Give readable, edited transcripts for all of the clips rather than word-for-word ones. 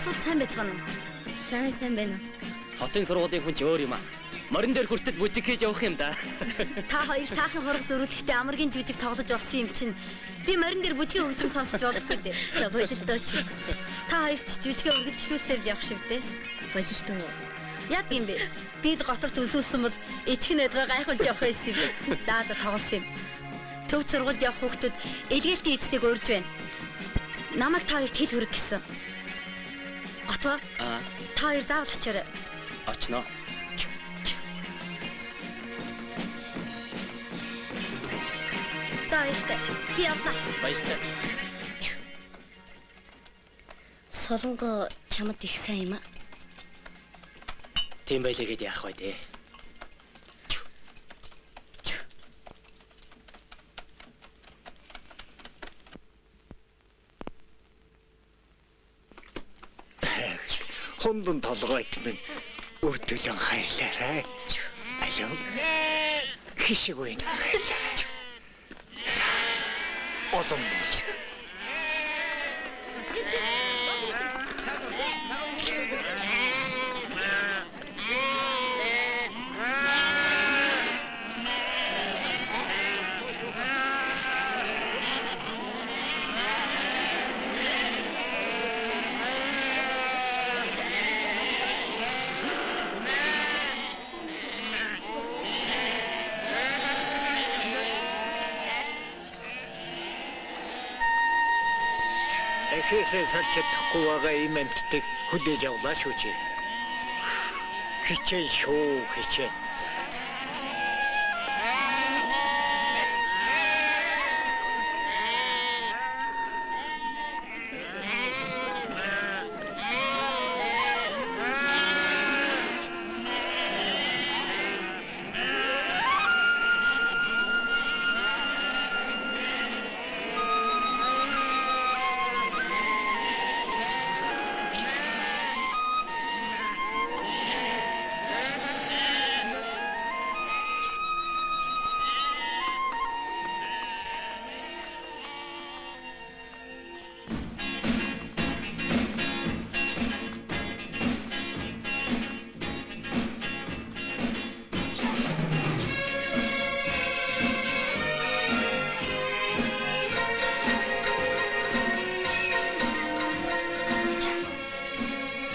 босууд сайн байцгаана уу? Сайн байна. Хотын сургуулийн хүн ч өөр юм аа. Морин дээр хүртэл бүжиг хийж явах юм да. Та хоёр саахан хураг зөрүүлэхдээ амаргийн жүжиг тоглож болсон юм чинь. Би морин дээр бүжгийн хөгжим сонсож болдгүй дээ. За болилтоо чи. Та хоёр ч жүжигээ үргэлжлүүлсээр л явах шиг дээ. Болилтоо. Яг юм бэ. Би л готорт үлсүүлсэн бол ичхэн эдгээ гайхуулж явах байсан юм. За тоглосон юм. Төвд сургуульд явах хүүхдүүд элгээлтийн эцнийг урьж байна. Намайг та хоёрт хэл хүрэх гэсэн. Готов? Та хоёр заавал очиорой. Очно. За баяртай. Би явлаа. Баяртай. Солонго чамд их сайн юм аа. Тийм байлаа гэд яах вэ дээ. Хондон толгойд минь өрдөлөн хайрлаарай. Алуу. Хишиг үн хайрлаарай. Олон болж. Эхээсээ салж чадахгүй байгаа юм амттыг хүлээж авлаа шүү чи. Хичээн шүү хичээн.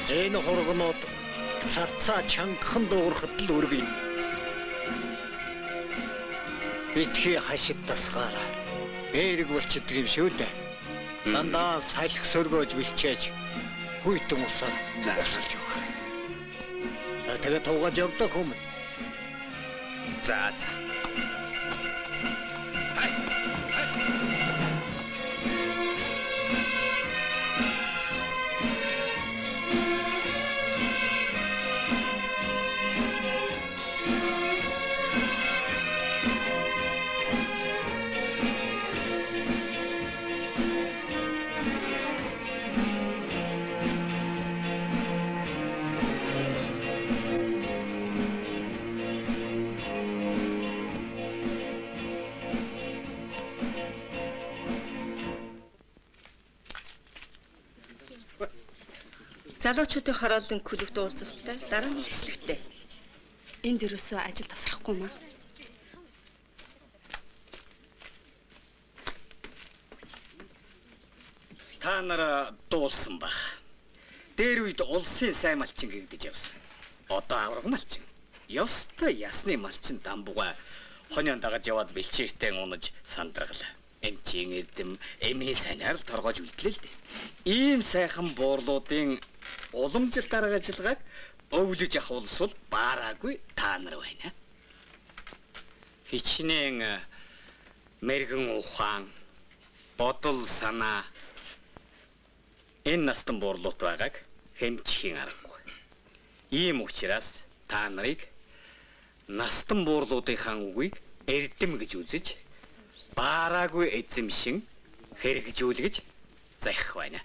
Энэ хоргоноод царцаа чангахан дуурахад л өргөе. Битгий хашид тасгаараа бэрэг болчихдөг юм шүү дээ. Дандаа салхи сөргөөж бэлчээж хүйтэн усаар усалж өгөх. За тэгээд туугаж явдаг хүм. За. Залуучуудын хорооллын клубт уулзалттай дараа нь илчлэгтэй. Энд ерөөсөө ажил тасрахгүй маа. Та нараа дуулсан баг. Дээр үед улсын сайн малчин гэгдэж явсан. Одоо авраг малчин. Ёстой ясны малчин дамбуга хоньон дагаж яваад бэлчээртэй унаж сандраглаа. Эмчийн эрдэм эмийн санаар л торгож үлдлээ л дээ. Ийм сайхан буурлуудын уламжлалт арга ажиллагааг өвлөж ахуулсвал баараагүй та нар байна. Хичнээн мэрэгэн ухаан, бодол санаа энэ настан буурлууд байгааг хэмжихийн аргагүй. Ийм учраас та нарыг настан буурлуудынхаа үгийг эрдэм гэж үзэж баараагүй эзэмшин хэрэгжүүлгэж заях байна.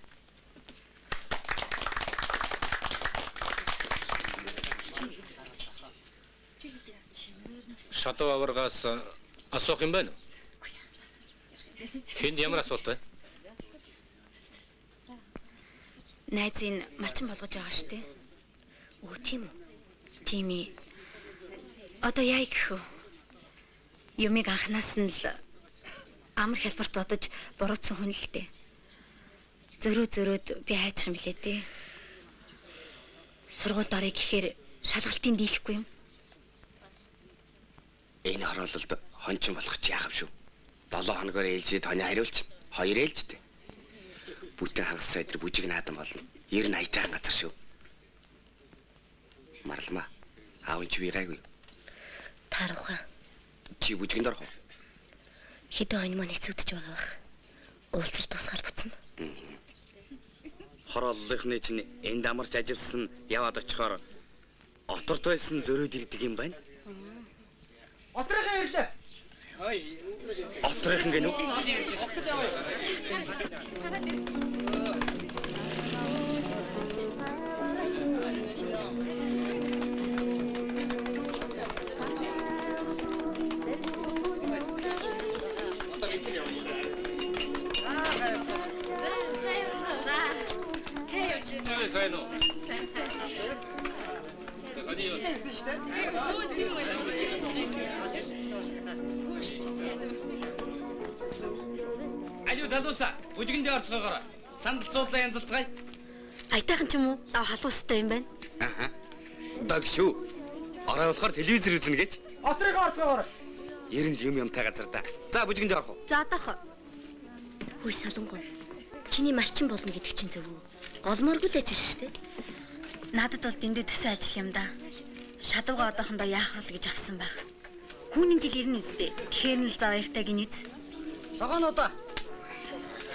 Шатуу аваргаас асуух юм байна уу? Хэнд ямар асуулт вэ? найзын малчин болгож байгаа шүү дээ. Өө тийм үү? Тийм ээ. Одоо яа гэх вэ? Юмыг анханаас нь л амар хэлбэрт бодож буруутсан хүн л дээ. Зөрөөд би хайчих юм билээ дээ. Сургуульд орё гэхээр шалгалтын дийлэхгүй юм. Энэ хороололд хончин болох чи яах вэ шүү? 7 хоногоор ээлжид хоны хариулч. 2 ээлжтэй. Бүтэн хагас сайдэр бүжиг наадан болно. 90-80 газар шүү. Марлмаа. Аав чи вигайгүй. Тааруухан. Чи бүжигэнд орох уу? Хэдэн хоног маань хэцүүдэж байгаа бах. Уулзалт дуусгаар буцна. Хорооллынхны чинь энд амарч ажилласан яваад очихоор оторт байсан зөрөөд ирдэг юм байна. Отрохын ирлээ. Отрохын гэнэ үү? сайн уу? Аюу залууса бүжигэндээ орцгоогоор сандал суудлаа янзалцгаая. Аятайхан ч юм уу? Лав халуустай юм байна. Аа. Даг шүү. Орой болохоор телевизэр үзнэ гэж. Отрыг орцгоогоор. 90 юмтай газар да. За бүжигэндээ орох уу? За одоох. Хүй Солонгоо. Чиний малчин болно гэдэг чинь зөв үү? Голмооргүй л ажил шүү дээ. Надад бол дэндээ төсөө ажил юм да. Шадууга одоохондоо яах вэ гэж авсан байх. Хүүний жил ирнэ үстэй. Тэгэхээр нь л зав баяртай гинэз. Согоонуудаа.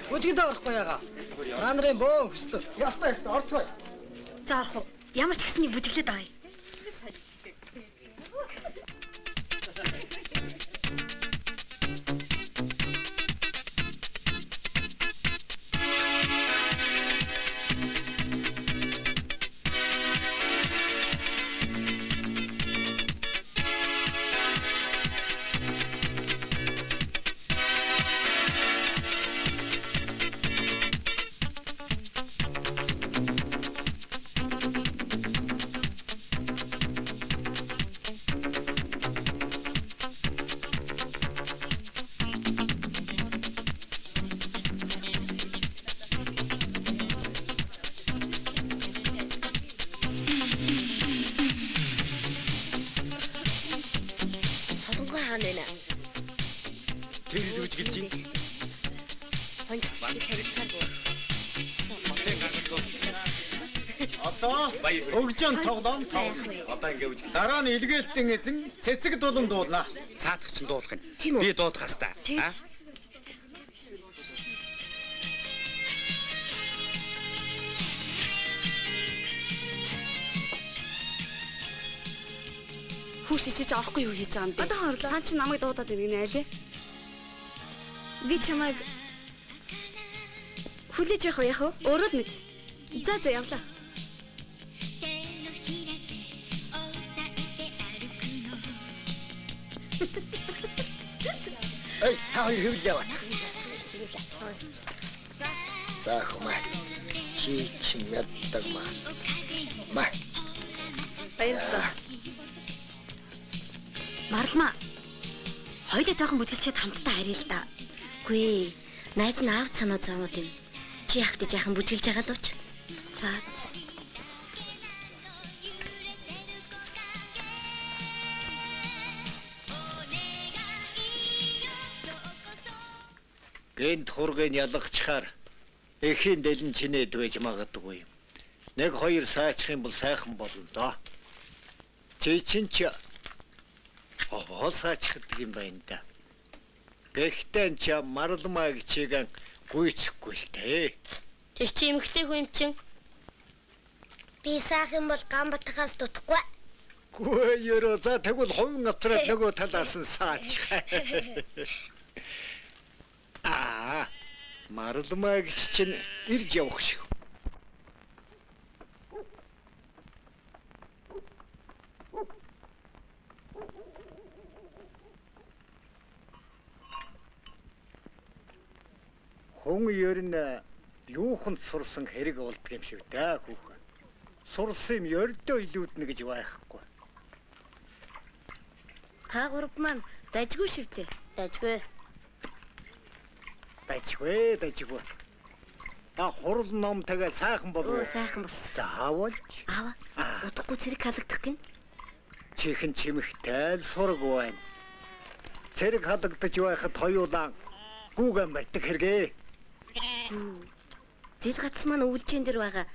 Бүжигэндээ орохгүй яага. Та нарын бөө хөслөө. Ястай орцгоё. За орох уу? Ямар ч гэсний бүжиглээд байгаа юм. Тэр л үж гэлж юм. Одоо хөгжин тоглоом тав. Одоо ингэ үж. Дараа нь илгээлтэн эзэн цэцэг дулан дуулна. Цаадах чинь дуулах нь. Би дуудах хастаа. Аа? Хүүш ичиж орохгүй юу хийж байгаа юм бэ? Одоо хорлоо. Та чи намайг дуудаад иргэнэ айлээ. Би чамайг хүлээж явах уу? Өөрөө л мэд. За явлаа. Эй, хаа хөвлөө. За хумаа. Чи чимэддэг маа. Маа. Баярлалаа. Марлмаа. Хоёулаа жоохон бүжгэлчээд хамтдаа харъя л да. Үгүй ээ. Найз нь аавд санаа зовоод юм. Чи яах гэж яхан бүжгэлж байгаа л ууч. За. Гэнт хургийг ялгачаар эхийн дэлэн чинээд байж магадгүй. 1-2 сайчих юм бол сайхан болно доо. Чи чинь ч хоол сайчихдаг юм байна да. Гэхдээ ч марлмаа чигэн гүйцэхгүй л дээ. Тэр чи эмхтэй хүн чинь. Би сайхан бол Гамбатахаас дутхгүй. Гүйрөө за тэгвэл хувин автраад нөгөө талаас нь саачих. Марлмаа чинь ирж явах шиг. Хүн ер нь юуханд сурсан хэрэг болдго юм шиг даа хүүхэн. Сурсан юм ердөө илүүднэ гэж байхгүй. Та гурав маань дажгүй шивтэй. Дажгүй. Дажгүй. Та хурал номтойгоо сайхан болов. Сайхан болсон. Заавалж. Аава. Удахгүй цэрэг халагдах гин. Чихэн чимэгтэй л сураг байна. Цэрэг халагдаж байхад хоёулаа гүүгэн барьдаг хэрэгээ. Зэл гац маань өвлжин дээр байгаа.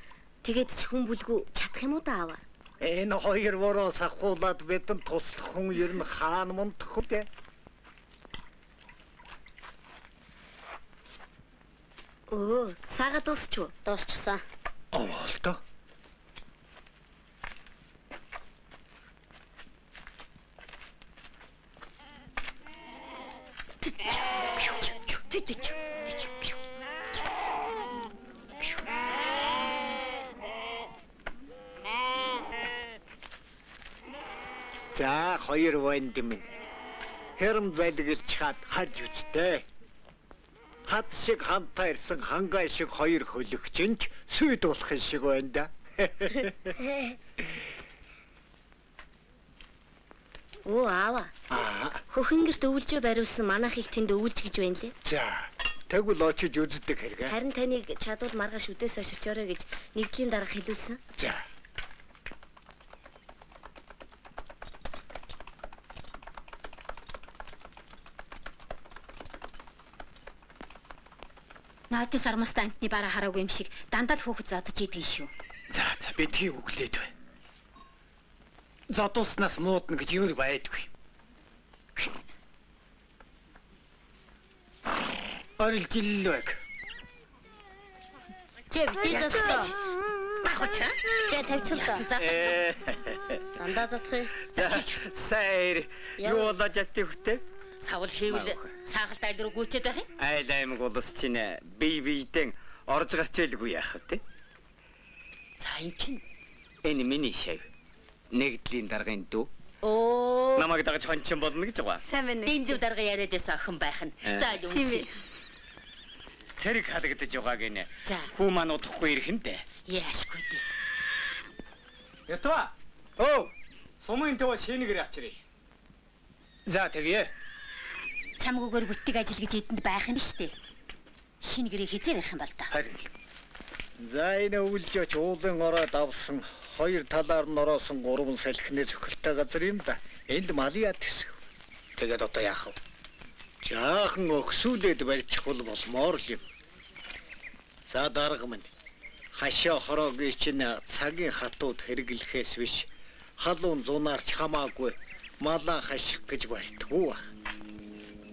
Тэгээд ч хүн бүлгүү чадах юм уу да аава? Энэ хоёр бороо сахуулаад бидэнд туслах хүн ер нь хаан мундах үү? Оо, сага дуусч юу? Дуусчихсан. Оолтой. За хоёр ванд минь. Хэрэм залгилж хаад харж үзтээ. Хад шиг хамтаа ирсэн хангай шиг хоёр хөлөгчөнд сүйд болох шиг байна да. Оо аава. Хөхөнгөрт өвлжөө бариулсан манайх их тэнд өвлж гэж байна лээ. За, тэгвэл очиж үздэг хэрэг. Харин таныг чадвал маргааш үдээс хойш очоорой гэж нэгдлийн дарга хэлүүлсэн. За. Наадын сармастай амтны бараа хараагүй юм шиг дандаа л хөөхөд зодож идэг шүү. За бидгийг өглөөд бай. Зодууснаас муудна гэж юу байдгүй. Орил жиллэг. Чи битээ зодсон. Ахвачаа. Чи тавьчихлаа. Дандаа зодох юм. Сайр. Юу болоод ятдаг хөтэй? Савл хийвэл саагалт айл руу гүйчээд байх юм. Айл аймаг улс чинь бие-биедэн орж гарч ялгүй яах вэ? За энэ чинь Энэ миний шав. Нэгдлийн даргын дүү. оо Намайг дагаж хончин болно гэж байгаа. сайн байна. Энэ зөв дарга яриад байсан охин байх нь. За л үнсээ. Цэрэг халагдаж байгааг нэ. За. Хүү маань удахгүй ирэх нь дээ. Яашгүй дээ. Ятва. Оо. Сумын төв шинэгээр авчиръя. За тэгье. Чамгүйгээр бүтдэг ажил гэж эдэнд байх юм биш үү? Шинэ гэрээ хизээ ярих юм бол та. Харин. За энэ өвлж уулын ороод авсан хоёр талаар нь ороосон гурван салхины цохилтой газар юм да. Энд малиад хэсэг. Тэгээд одоо яах вэ? Жаахан өгсүүлээд барьчих болмоор л юм. За дарга минь. Хашаа хороогийн чинь цагийн хатууд хэрэглэхээс биш халуун зунаарч хамаагүй малаа хаших гэж байтгүй.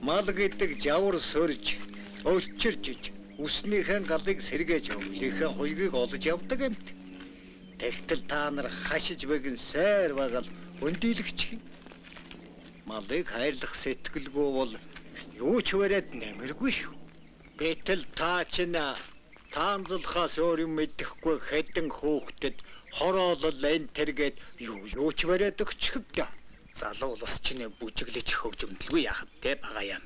Мал гэдэг жавар сөрж, өлчирж, үснийхэн галыг сэргээж өвлийнхээ хуйгийг олж явдаг юмт. Тэгтэл та нар хашиж бэгэн сайр багал өндийлэгч юм. Малыг хайрлах сэтгэлгүй бол юу ч бариад нэмэргүй шүү. Гэтэл та чинь таанзалхаас өөр юм мэдэхгүй хэдэн хөөхдөд хороолол энэ тэргээд юу ч бариад өгчих дээ. Залуу улс чинь бүжиглэж хөгжимдөлгүй яах вэ багаа юм.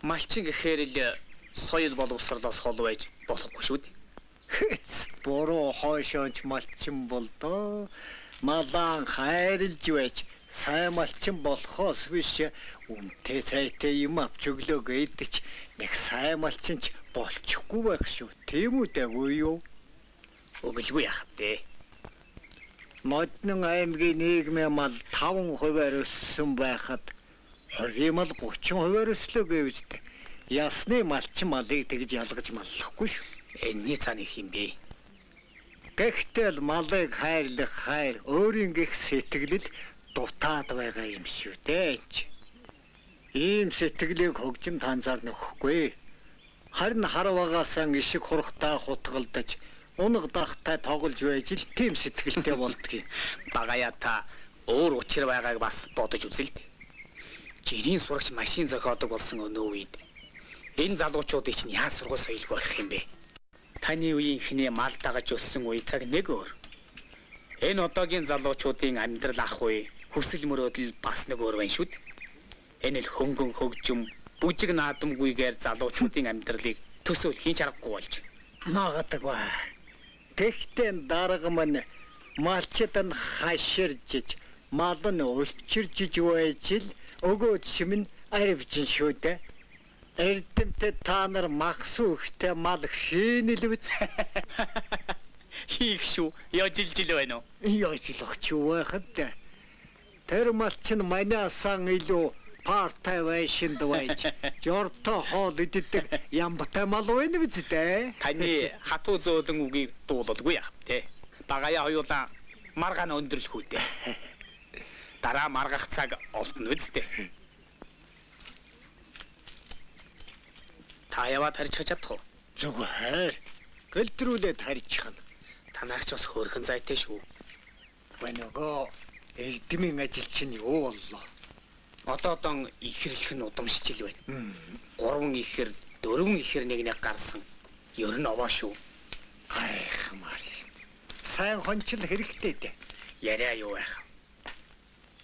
Малчин гэхээр л соёл боловсрлоос хол байж болохгүй шүү дээ. Хэц буруу хойшооч малчин болдоо. Малан хайрлж байж сайн малчин болохоос биш үнтэй сайтай юм авч өглөө гэдэж нэг сайн малчинч болчихгүй байх шүү. Тийм үү даггүй юу? Өглгүй яах вэ? Модны аймгийн нийгмийн мал 5% өссөн байхад хоргийн мал 30% өслөө гэвчтэй. Ясны малчин малыг тэгж ялгаж маллахгүй шүү. Энэний цааны юм бэ? Гэхдээ л малыг хайрлах хайр өөрийн гих сэтгэлэл дутаад байгаа юм шүү дээ. Ийм сэтгэлийг хөгжим танзаар нөхөхгүй. Харин харвагаасаа ишиг хурхтаа хутгалдаж унаг дахтай тоглож байж л тийм сэтгэлтэй болдгийг. Багая та өөр учир байгааг бас бодож үзэл дээ. Жирийн сурагч машин зохиодог болсон өнөө үед энэ залуучуудыг чинь яаж сургууль соёлгүй болох юм бэ? Таны үеийн ихний мал дагаж өссөн үе цаг нэг өөр. Энэ одоогийн залуучуудын амьдрал ах үе хүсэл мөрөөдөл бас нэг өөр байна шүү дээ. Энэ л хөнгөн хөгжим бүжиг наадамгүйгээр залуучуудын амьдралыг төсөөл хийж аргагүй болж Магадгүй. Тэгтээ дарга маань малчид нь хаширжиж, мал нь өлчиржиж байж л өгөөд шимэн аривжин шүү дээ. Эрдэмтэд та нар махс үхтэй мал хийнэлвэз. Хийх шүү. Яжилжил байна уу? Яжлах ч юу байхад. Тэр мал чинь манаасан илүү партай байшинд байж, жортой хоол иддэг ямбатай мал байна биз дээ. Таны хатуу зөөлөн үгийг дуулалгүй яах вэ? Багаяа хоёулаа маргаана өндөрлөх үү дээ. Дараа маргах цаг олдно үсттэй. Та яваад харьцах чадах уу? Зүгээр. Гэлтрүүлээд харьцах нь. Танаач бас хөөрхөн зайтай шүү. Бэнэго эрдмийн ажил чинь юу боллоо? Одоо ихэрлэх нь удамшиж ил байна. 3 ихэр 4 ихэр нэг гарсан. Ер нь овоо шүү. Гайхамаар. Сайн хончил хэрэгтэй дээ. Яриа юу байх.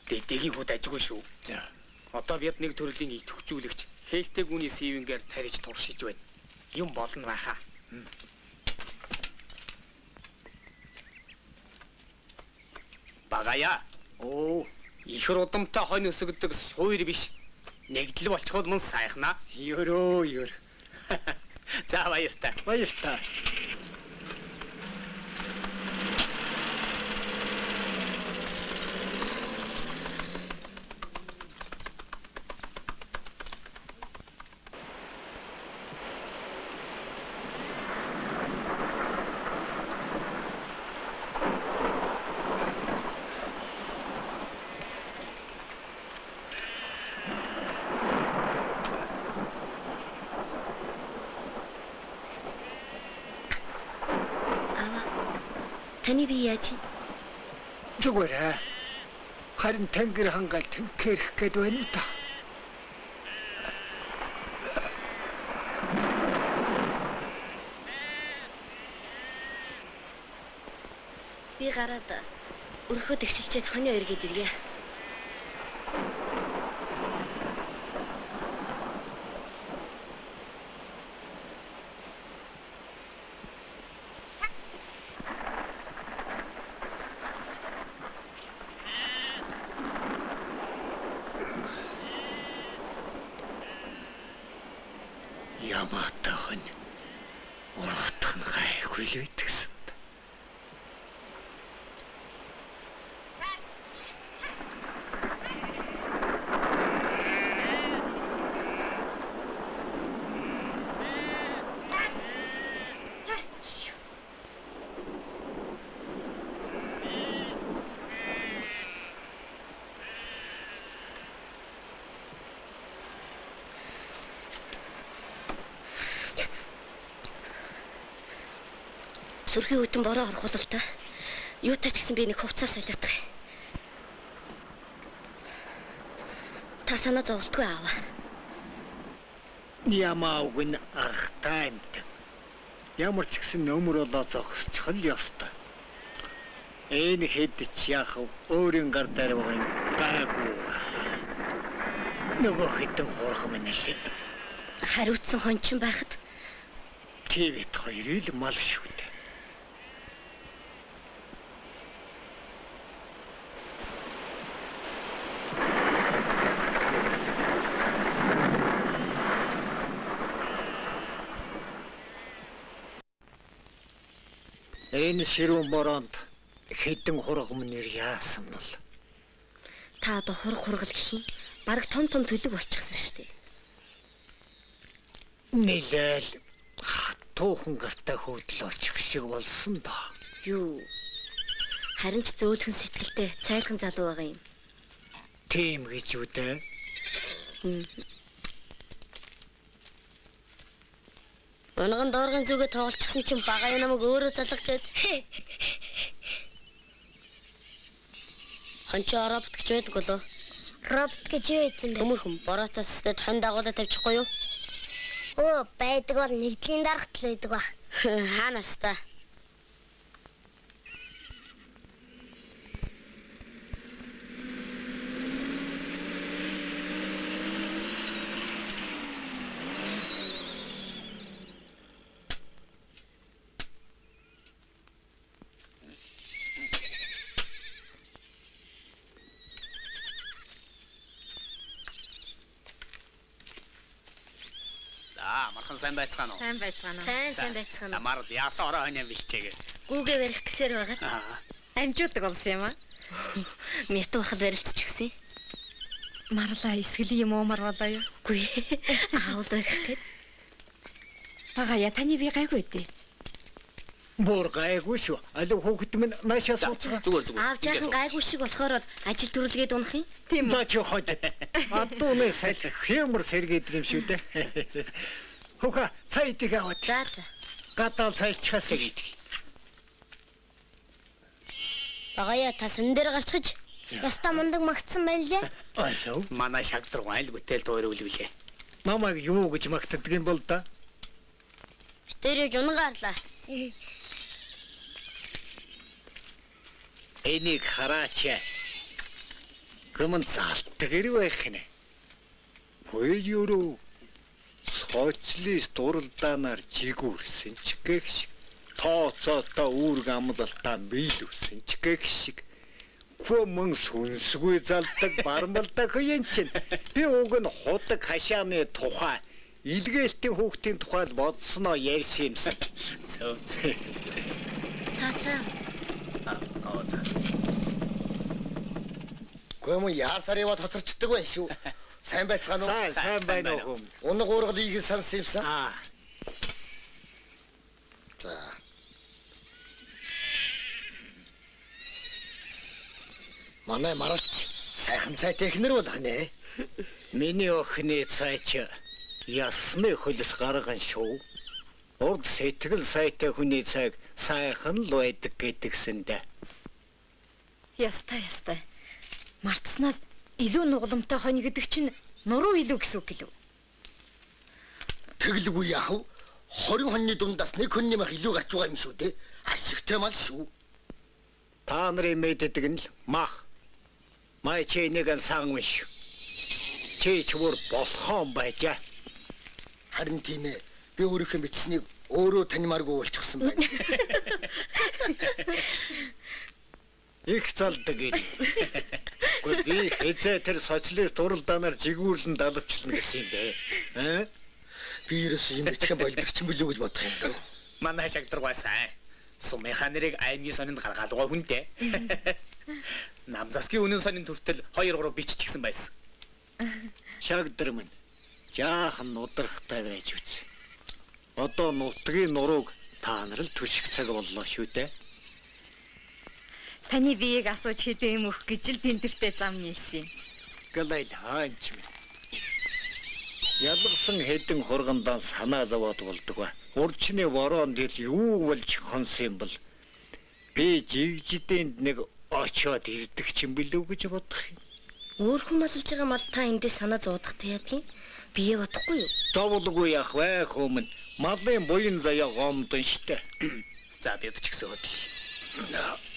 Дэдэгийн хүүд ажгүй шүү. За. Одоо бид нэг төрлийн идэвхжүүлэгч хээлтэй гүний сивингээр тариж туршиж байна. Юм болно байхаа. Багаяа. Оо, Ихэр удамтай хонь өсгдөг суур биш. Нэгдэл болчихвол мөн сайхнаа. ёроо. За баяртай. Баяртай. Таны би яаж? Зүгээр. Харин тэнгэр хангаал тэнхэрх гээд байна да. Би гараад өрхөө тэгшилчээд хонио эргээд ирье. Ямаатайхан ургатах нь гайгүй л үйдгсэн. Сүрхийн үтэн бороо орхуулав та. Юутай ч гэсэн би нэг хувцас солиотох юм. Та санаа зовлтгүй аава. Ямааг нь ахтай юмт. Ямар ч гэсэн нөмөр болоо зогсчих л ёстой. Энэ хэд ч яах вэ? Өөрийн гар дээр байгаа юм гайгүй. Нөгөө хэдэн хуурхам нэшээ. Хариуцсан хончин байхад Тэвэт хоёрыг л мал шүү дээ. Энэ ширүүн бороонд хэдэн хургам нэр яасан бол та одоо хургал гэх юм. Бараг том төлөг болчихсон шүү дээ. нэлээл хатуухан гартай хөвдөл очих шиг болсон да. Юу? Харин ч зөөлхөн сэтгэлтэй цайлхан залуу байгаа юм. Тийм гэж үү дээ. Онгон дооргын зүгээ тоглолцсон чинь багаа намайг өөрөө залгах гээд. Хончоо робот гэж байдаг болоо. Робот гэж юу юм бэ? Төмөрхөн бороотоос тэд хон дагуулаа тавьчихгүй юу? Өө, байдаг бол нэгдлийн дарагт л байдаг ба. Хаанаас та? Мархан сайн байцгаана уу? Сайн байцгаана уу? Сайн байцгаана. Амар яасан ороо хонь бэлчээгээ. Гүүгээ барих гэсээр байгаа. Амжуудаг болсон юм аа. Мяту бахал барилцчих гисэн. Марлаа эсгэл юм уу марвалаа юу? Гүй. Аавал барих гээд. Багая таны би гайгүй дээ. Бүр гайгүй шүү. Алив хүүхэд минь наашаа сууцгаа. Зүгээр. Аав жаахан гайгүй шиг болохоор ажил төрүүлгээд унах юм. Тийм үү? За чи хот. Адууны салхи хэмэр сэргээд юм шүү дээ. Хүүхэ цай идэх аваад. За за. Гадаал цайчхаас гэдэг. Багая та сөн дээр гарчиж яста мундаг магтсан байна лээ. Алуу. Манай шагдар гуйл бүтээл тойр үлвэлээ. Намайг юу гэж магтдаг юм бол да? Тэр жунгарлаа. Энийг хараач. Гэмэн залтдаг байх нэ. Хоёроо социалист дуралдаанаар жигүүрсэн ч гэх шиг тооцоотоо үүрэг амлалтаа биелүүлсэн ч гэх шиг хүмүн сүнсгүй залдаг бармалдаг юм чинь би уг нь худаг хашааны тухай илгээлтийн хүүхдийн тухай бодсноо ярьсан юмсан. Зөв. Та. Гүм яар сарыва тосорчдөг байх шүү. Сайн байцгаана уу? Сайн байна уу хүм? Унаг уургалыг сансан юмсан. За. Манай маралч сайхан цай технэр болох нэ. Миний охины цайч ясны хөлс гарган шүү. Урд сэтгэл сайтай хүний цайг сайхан л байдаг гэдгсэндэ. Ястай. Мартснаас илүү нугламтай хонь гэдэг чинь нуруу илүү гэсэн үг гэлөө. Тэглгүй яах вэ? 20 хоньны дундаас нэг хоньны мах илүү гарч байгаа юм шүү дээ. Ашигтай мал шүү. Та нарын мэддэг нь л мах. Май чи нэг нь сангвиш. Чи чүр болохон байжаа. Харин тийм ээ. Би өөрийнхөө бичсэнийг өөрөө танимааргүй болчихсон байна. Их залдаг юм. Гэхдээ би хэзээ тэр социалист дуралдаанаар жигүүрлэн далавчлна гэсэн юм бэ? Би ерөөсөө юм бичхэн болдог ч юм билүү гэж бодох юм даа. Манай шагдар гуй сайн. Сумынхаа нэрийг аймгийн сонинд гаргаалгаа хүнтэй. Намзасгийн үнэн сонин төртөл 2-3 биччихсэн байсан. Шагдар минь жаахан нудрахтай байж үз. Одоо нутгийн нурууг та нар л түших цаг боллоо шүү дээ. Таны биеийг асууж хэдэн юм өгөх гэж л тентэртэй зам нийлсэн. Галайл хаанч минь. Ялгсан хэдэн хургандаа санаа зовоод болдог ба. Урчны ворон дээр юу болж хонсон юм бол би жигжидэнд нэг очоод ирдэг ч юм билүү гэж бодох юм. Өөр хүн малж байгаа мал та эндээ санаа зовдохтой яадгийн? Бие бодохгүй юу? Зовлгүй яах вэ хүмүүн? Малын буян заяа гомдон штэ. За бид ч гэсэн хөдөл.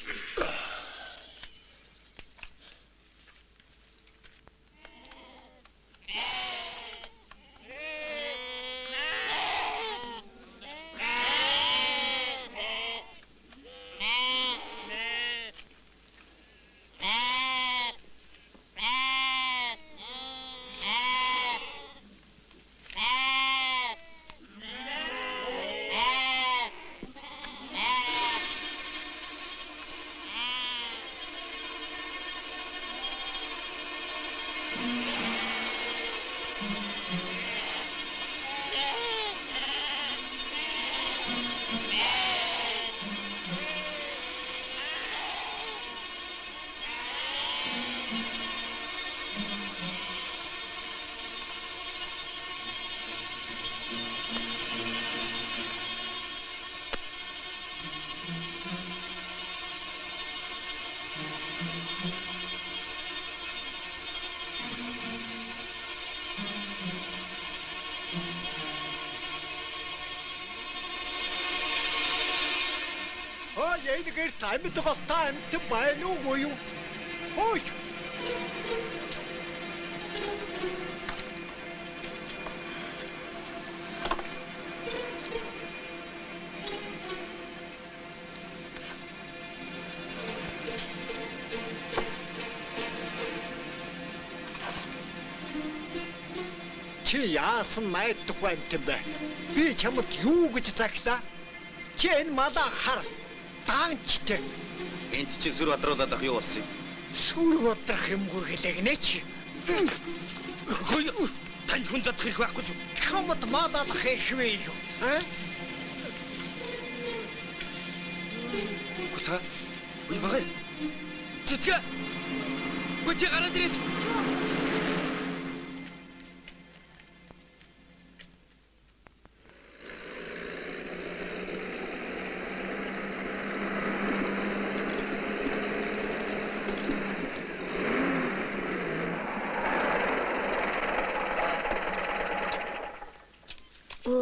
Энэ гэр таймд голтой амт байна уу юу? Хөөе. Чи яасан найдах байна юм бэ? Би чамд юу гэж загтлаа? Чи энэ малаа хар. Даанчтэй. Энд чи зүр бодруулаад ах юу болсон юм? Сүр бодрох юмгүй хэлэгнэ чи. Хөөе. Тань хүн зодох хэрэг байхгүй шүү. Чамд малаа хийхвээ юу? Гута. Уй багай. Цэцгэ. Гүчи гараад ирээч.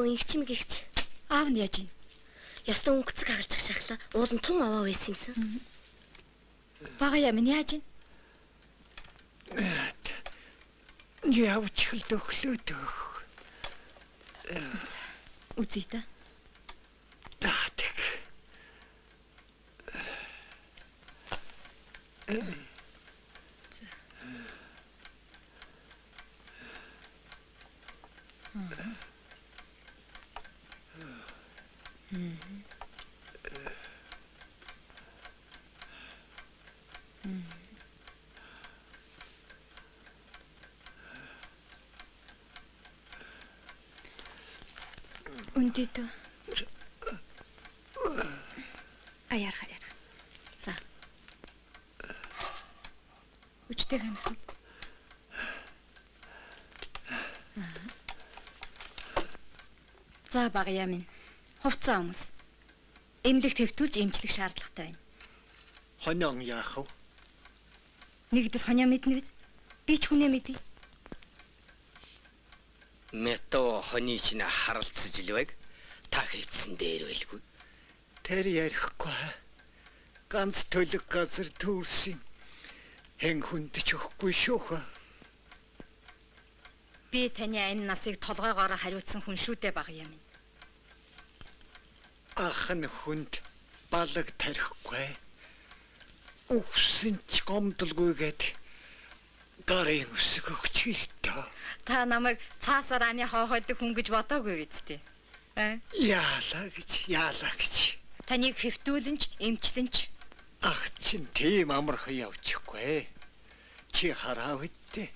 Игчим гихч. Аав нь яаж ийн? Ястан өнгөцөг хагалж шахлаа. Уул нь тун аваа байсан юмсан. Бага яа минь яаж ийн? Явж хэл төглөөд. Үзье та. Таатик. Үндэд. Аяар. За. Үчтэй хамсан. За бага яа минь. Хувцас хүмүүс. Эмнэлэг твтүүлж эмчлэх шаардлагатай байна. Хонион яах вэ? Нэгдэл хонио мэднэ биз? Би ч хүнээ мэдье. Мето хоны чинь харалцаж илвэг. Та хэвдсэн дээр байлгүй. Тэр ярихгүй. Ганц төлөг газар төрсөн. Хэн хүндэж өгөхгүй шүүх. Би таны амь насыг толгойгоор хариуцсан хүн шүүдэ бага юм. Ах нь хүнд балаг тарихгүй. Өгсөн ч гомдолгүйгээд гарын өсөг өгч хэлтэ. Та намайг цаасаар аны хоохойдог хүн гэж бодоогүй биз дээ. Яалаа гэж. Таныг хэвтүүлэн ч эмчлэн ч Ах чин тийм амархан явчихгүй. Чи хараа үттэй.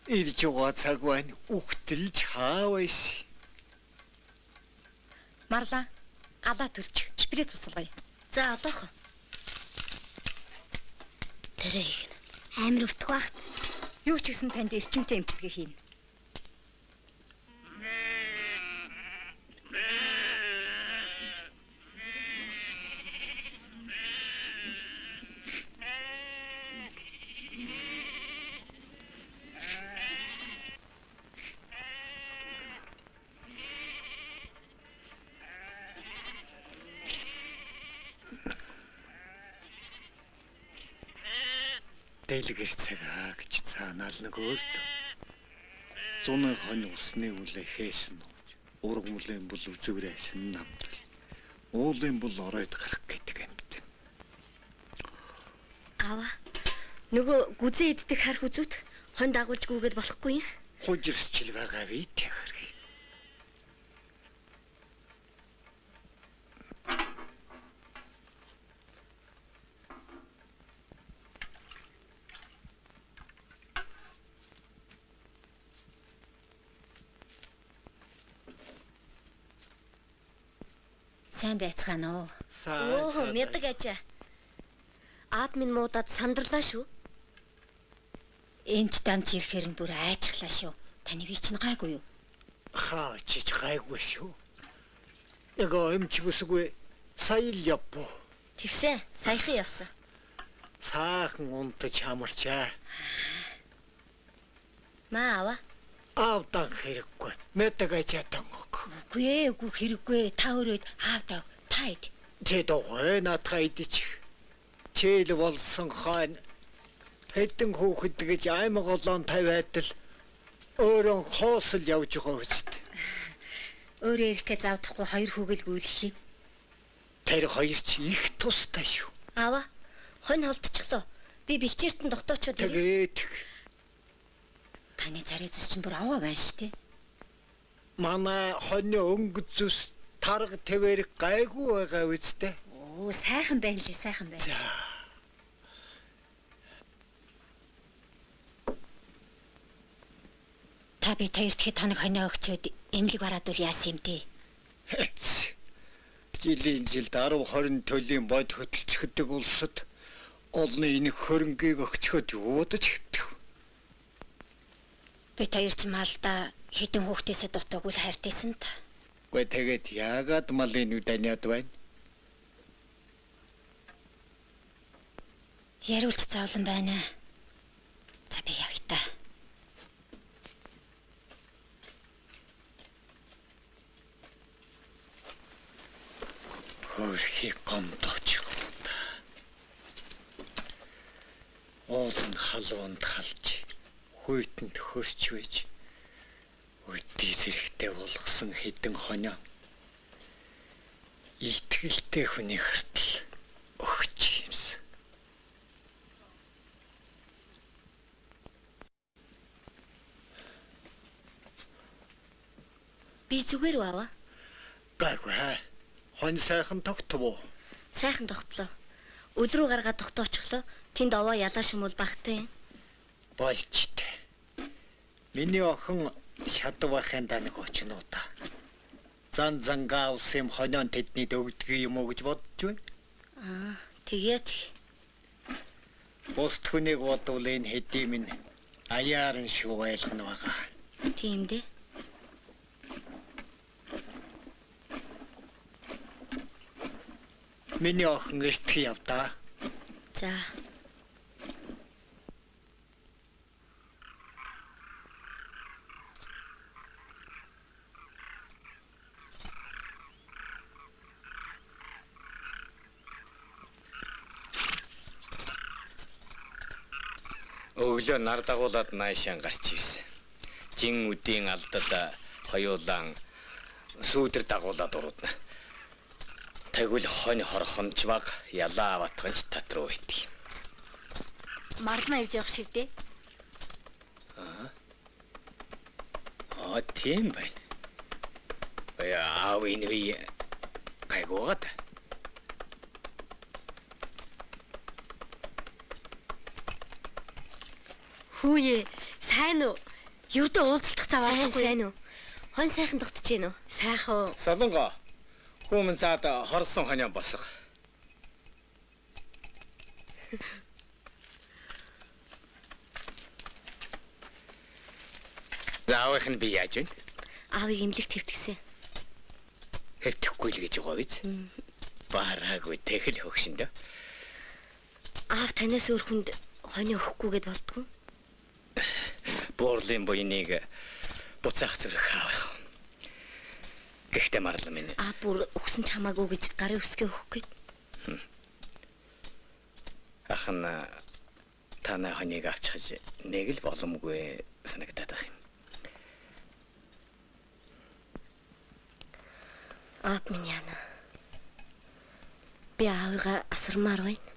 Ирж байгаа цаг байна. Үхтэлж хаавайс. Марла галаа төрчих. Шприц тусалгая. За одоох. Тэрэ хийгнэ. Амар өвтөх багт. Юу ч гэсэн танд эрчимтэй эмчилгээ хийнэ. Дэлгэр цагаа гэж цаанаал нэг өөрт. Зуны хонь усны үлээ хээсэн нууж. Ургамлын бол үзүүрээс нь намтрал. Уулын бол оройд гарах гэдэг юм бэ. Ава. Нөгөө гүзээ иддэг харх үзүүт хонь дагуулж гүгээд болохгүй юм. Хужирсчил байгаа би тэгэр. Сайн байцгаана уу? Сайн. Мэддэг ажаа. Аав минь муудаад сандарлаа шүү. Энд дамж ирэхээр нь бүр айчглаа шүү. Таны би чинь гайгүй юу? Хаа чи гайгүй шүү. Нөгөө эмч бүсгүй сая л явбуу. Тэгсэн. Саяхан явсан. Саахан унтаж хамарчаа. Маава. Аавдан хэрэггүй. Мэддэг ажаа тангог. Үгүй хэрэггүй. Та өрөөд аавдаг. Та ид. Тэдоггүй натаа идэж. Чийл болсон хаан хэдэн хүүхэд гэж аймаг олон тавиад л өөрөө хоосол явж байгаа үст. Өөрөө ирэхээ завдахгүй хоёр хүүгэл гүйлэх юм. Тэр хоёр ч их тустай шүү. Аава. Хонь холдчихлоо. Би бэлчээртэн дотоочод Тэгээд та таны царай зүс чинь бүр аваа байна шүү дээ. Манай хоньны өнгө зүс тарга твэр гайгүй байгаа үстэй. Оо, сайхан байна лээ, сайхан байна. За. Та би таярдхи таныг хонио өгчөөд эмнэлэг бараадвал яасан юм те? Жилийн жилд 10-20 төлийн бод хөтөлцөхөдөг улсад олны энэг хөрөнгийг өгчөхөд юу бодож хэвтэх. Би таярч малда хитэн хүүхдээсээ дутаагүй л хайртайсан та. Гүй тэгээд яагаад малын үе даниад байна? Яриулж заавлан байна. За би явъя та. Хөрхи гомдооч юм да. Уулын халуунд халж, хүйтэнд хөрч байж, үдий зэрэгтэй болгосон хэдэн хонио. Итгэлтэй хүний хартал өгч юмсан. Би зүгээр үү аваа? Гайгүй хаа. Хонь сайхан тогтвоо. Сайхан тогтлоо. Өдрөө гаргаад тогтоочлоо. Тэнд овоо ялаа шимүүл багтай. Болчтой. Миний охин шадвахын данаг очноо та. Зан зангаа усым хонион тэдний дөгдгий юм уу гэж бодож байна. Аа, тэгээд Бусд хүнийг бодвол энэ хэдий минь аяарн шүү байлгана байгаа. тийм дээ. Миний охин эртх явдаа. За. Өглөө нар дагуулад наашаан гарч ирсэн. Жин үдийн алдад хоёулаан сүүдэр дагуулад уруудна. Тэгвэл хонь хорхомж баг ялаа батганч тат руу идэх. Марлмаа ирж явах шиг дээ. Тийм байна. Аав энэ үе гайгуугаад. Хүүе, сайн уу? Юрдөө уулзалтах цав авахгүй. Сайн уу? Хон сайхан тогтож гин үү? Сайхан. Солонго. Хүмүн саад хорсон хонио босох. Заавах нь би яаж вэ? Аавыг эмнэлэгт хэвтгсэн. Хэвтэхгүй л гэж байгаа биз? Бараагүй тэгэл хөгшөндөө. Аав танаас өөр хүнд хонио өгөхгүйгээд болтгоо. Буурлын буйныг буцаах зэрэг хаах. Гэхдээ марлаа минь. Бүр өгсөн ч хамаагүй гэж гарын үсгээ өгөх гээд. Ахын танай хоныг авчихж нэг л боломгүй санагдаад байх юм. Аав минь яана. Би аавыгаа асармаар байна.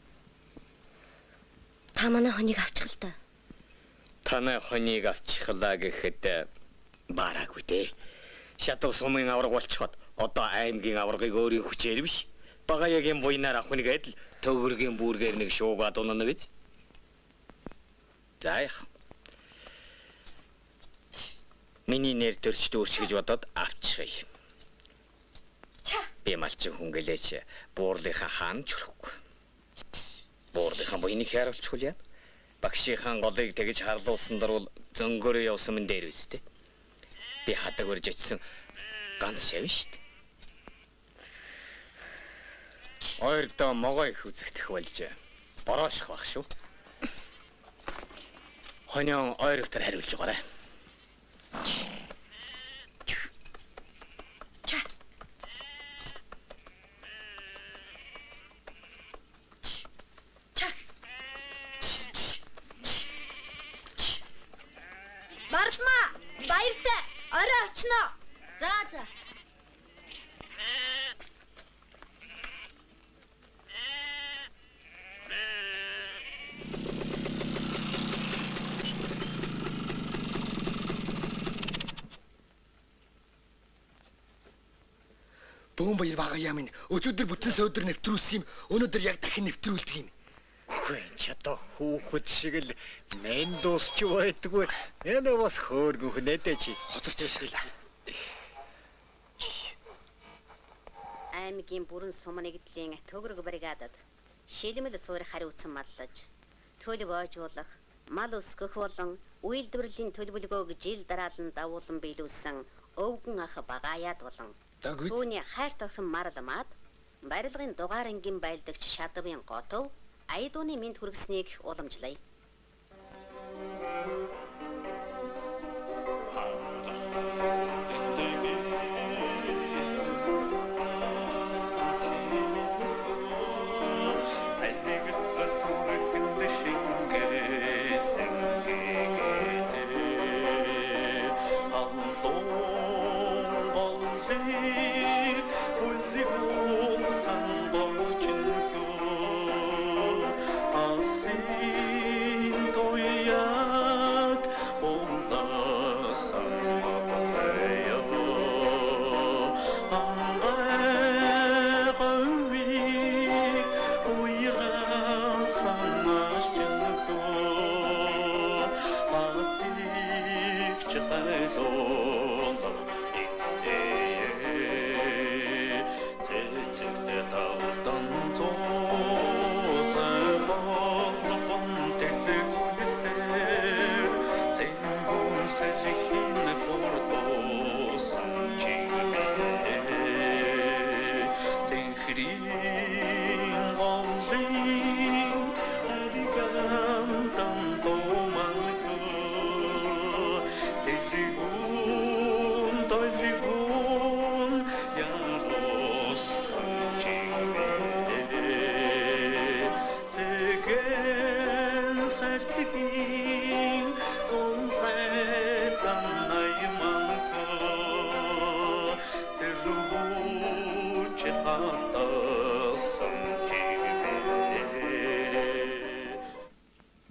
Та манай хоныг авчих л та. Танай хоныг авчихлаа гэхэд бараагүй дээ. Шатав сумын авраг болчиход одоо аймгийн аврагыг өөрийн хүчээр биш багаягийн буйнаар авах нэгэд л төгөргийн бүргээр нэг шуугаад унана биз. За яах. Миний нэр төрч дүүрч гэж бодоод авчихъя. Би малчин хүн гэлээч буурлынхаа хаан чөрөхгүй. Буурлынхаа буйныг харуулчихвал яа. Багшийнхаа голыг тэгж харлуулсан дөрвөл зөнгөөрөө явсан мэн дээр үстэй. Би хадаг өрж очсон ганц шав штт. Ойрдоо могоо их үзэгдэх болж бороошх байх шүү. Хонион ойрогтор хариулж байгаарай. Марлмаа, баяртай. Орой очно. За. Бөөн баяр бага яам нь өчигдөр бүтэн сөөдөр нэвтрүүлсэн юм. Өнөөдөр яг дахин нэвтрүүлдэг юм. Үгүй чадах хүүхэд шиг л мен дуусч байдгүй. Энэ бас хөөргөн хүнэдэ чи. Хоцорч иршгэлээ. Аймгийн бүрэн сум нэгдлийн төгрөг бригадад шилмэл цуурх хариуцсан маллаж төлөв ойжуулах, мал өсгөх болон үйлдвэрлэлийн төлөвлөгөөг жил дараалан дагуулan биелүүлсэн өвгөн ах багаяад болон түүний хайрт охин марламаад барилгын дугаар ангийн байлдагч Шадавын готов Айдууны мэд хүргэснийг уламжлая.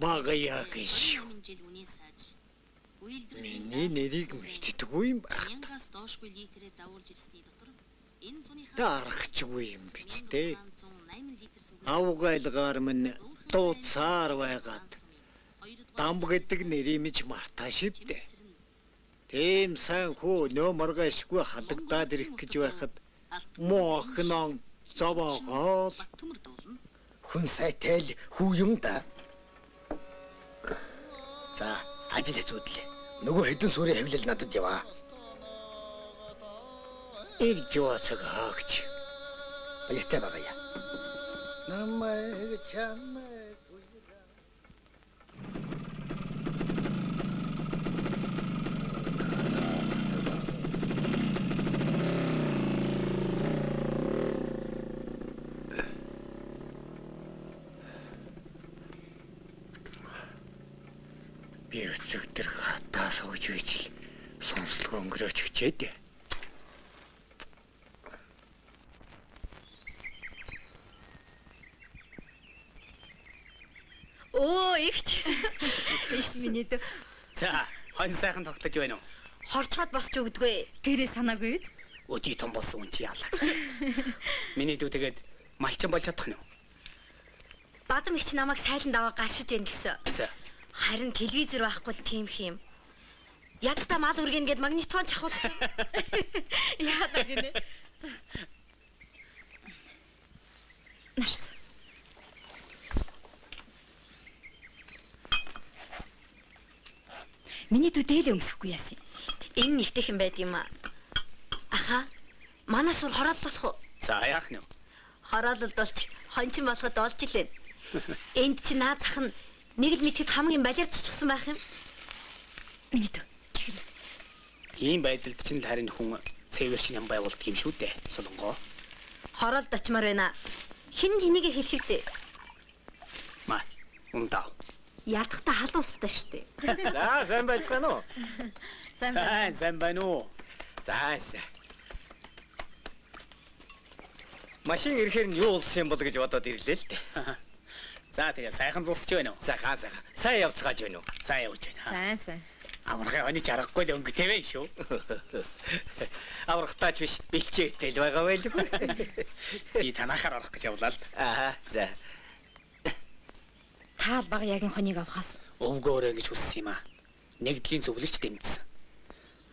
Багая гэж. Миний нэрийг мэддэггүй юм байна. Дарахчгүй юм биз дээ. Авгайлгаар минь дууцаар байгаад дамб гэдэг нэриймж мартаа шивдэ. Тэм сайн хөө нөө маргаашгүй халагдаад ирэх гэж байхад моохнон зовоогоо Хүн сайтай л хүү юм да. За, ажил хэцүүдлээ. Нөгөө хэдэн сүрийн хавлал надад яваа. ирж яваацаг хаагч. Баяртай багая. Намайг чамайг Би өцөгдөр хатаа сууж байж л сонслого өнгөрөөч хичээд. Оо ихч. Иш миний дэ. За, хонь сайхан тогтож байна уу? Хорцоод босч өгдөггүй. Гэрээ санаагүй бид. Өдий том болсон үн чи яалаа. Миний дүү тэгээд малчин болж чадах нь юу? Бадам ихч намайг сайланд аваа гашиж яах гэсэн. За. Харин телевизэр байхгүй л тийм юм. Ядтаа мал үргэн гээд магнитоон чахуулсан. Яадаг гинэ. За. Нарс. Миний дүү дээлээ өмсөхгүй яасан. Энэ нэртэйхэн байд юм аа. Аха. Манай сур хороол болох уу? За яах нь вэ? Хороололд болч хончин болоход олж илээ. Энд чи наад зах нь нэг л мэдхэд хамгийн балиарччихсан байх юм. Миний дүү. Тийм байдалд чинь л харин хүн цэвэрч юм байгуулдаг юм шүү дээ. Солонгоо. Хороолд очмаар байна. Хин хинийгээ хэлэх дээ. Маа. Ундаа. Ядахтаа халуустай штэ. За, сайн байцгаана уу? Сайн байна. Сайн байна уу? За. Машин ирэхээр нь юу улс юм бол гэж бодоод ирлээ л дээ. За тэгээ сайхан зулсч байна уу? Сайхан. Сайн явцгааж байна уу? Сайн явж байна. Сайн. Аврахын хоньч аргагүй л өнгөтэй вэ шүү. Аврахтаач биш бэлчээртэй л байгаа байл. Би танахаар орох гэж явлаа л. Аа за. Таал бага ягийн хоньыг авахаас Өвгөөрэй гэж хүссэн юм аа. Нэгдлийн зөвлөлч дэмжсэн.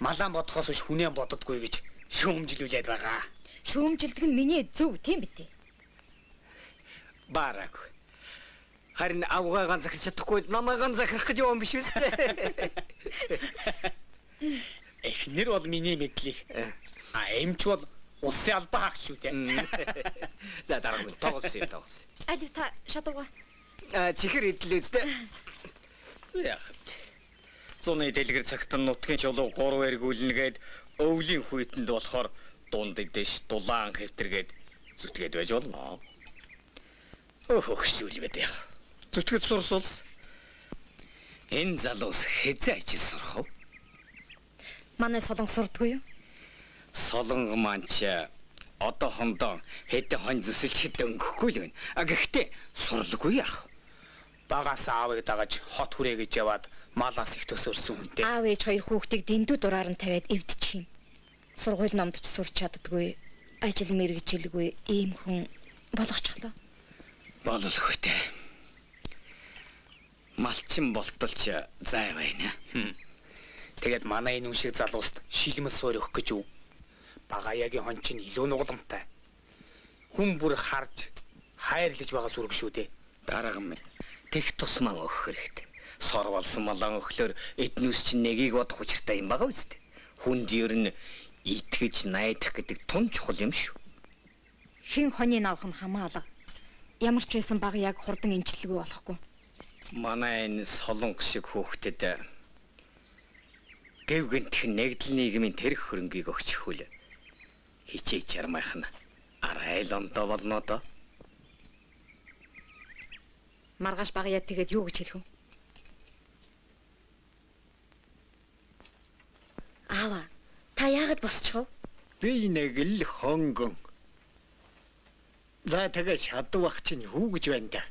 Малан бодохоос биш хүнээ боддоггүй гэж шүүмжилүүлээд байгаа. шүүмжилдэг нь миний зөв тийм битээ. Бараг. Харин авгаагаан захирч чадахгүй намаагаан захирах гэж юм биш үстэй. Эхнэр бол миний мэдлэг. Эмч бол улсын албаа хаагч шүү дээ. За дараа нь тоглосон юм тоглосон. Алив та шатууга. Чихэр идлээ үстэй. Яг. Зуны дэлгэр цагт нутгийн чулуу 3 эргүүлнэгээд өвлийн хүйтэнд болохоор дунд дэш дулаан хэвтэргээд зүтгээд байж болно. Хөөшүүл бэдэ. Зүтгэж сурсуулс. Энэ залуус хэзээ ажил сурах вэ? Манай солонго сурдгүй юу? Солонго манч одоохондоо хэдэн хон зүсэлчэд өнгөхгүй л байна. Гэхдээ сурлгүй яах. Багаас аавыг дагаж хот хүрээ гэж яваад малаас их төсөөрсөн хүнтэй. Аав ээж хоёр хүүхдийг дэндүү дураар нь тавиад эвдчих юм. Сургууль номд ч сурч чаддгүй, ажил мэргэжилгүй ийм хүн болгочихлоо. Болох үедээ. Малчин болтолч зай байна. Тэгээд манай энэ үншиг залууст шилмэл суурь өгөх гэж үү? Багаягийн хон чинь илүү нугламтай. Хүн бүр харж хайрлаж байгаа сүрэг шүү дээ. Дараахан минь тех тусман өгөх хэрэгтэй. Сор болсон малан өглөөр эднүс чинь нэгийг бодох учиртай юм байгаа үстэй. Хүнд ер нь итгэж найдах гэдэг тун чухал юм шүү. Хэн хоньыг авах нь хамаалга. Ямар ч байсан баг яг хурдан эмчилгээгүй болохгүй. Манай энэ солонго шиг хүүхдэд гэв гэнтх нэгдэл нийгмийн тэрх хөрөнгийг өгчихвөл хичээж ярмайх нь арай л ондоо болно доо. Маргааш баг яа тэгээд юу гэж хэлэх вэ? Аава, та яагаад босчихов? Би нэг л хонгон. За тэгээ шадуу ах чинь хүү гэж байна да.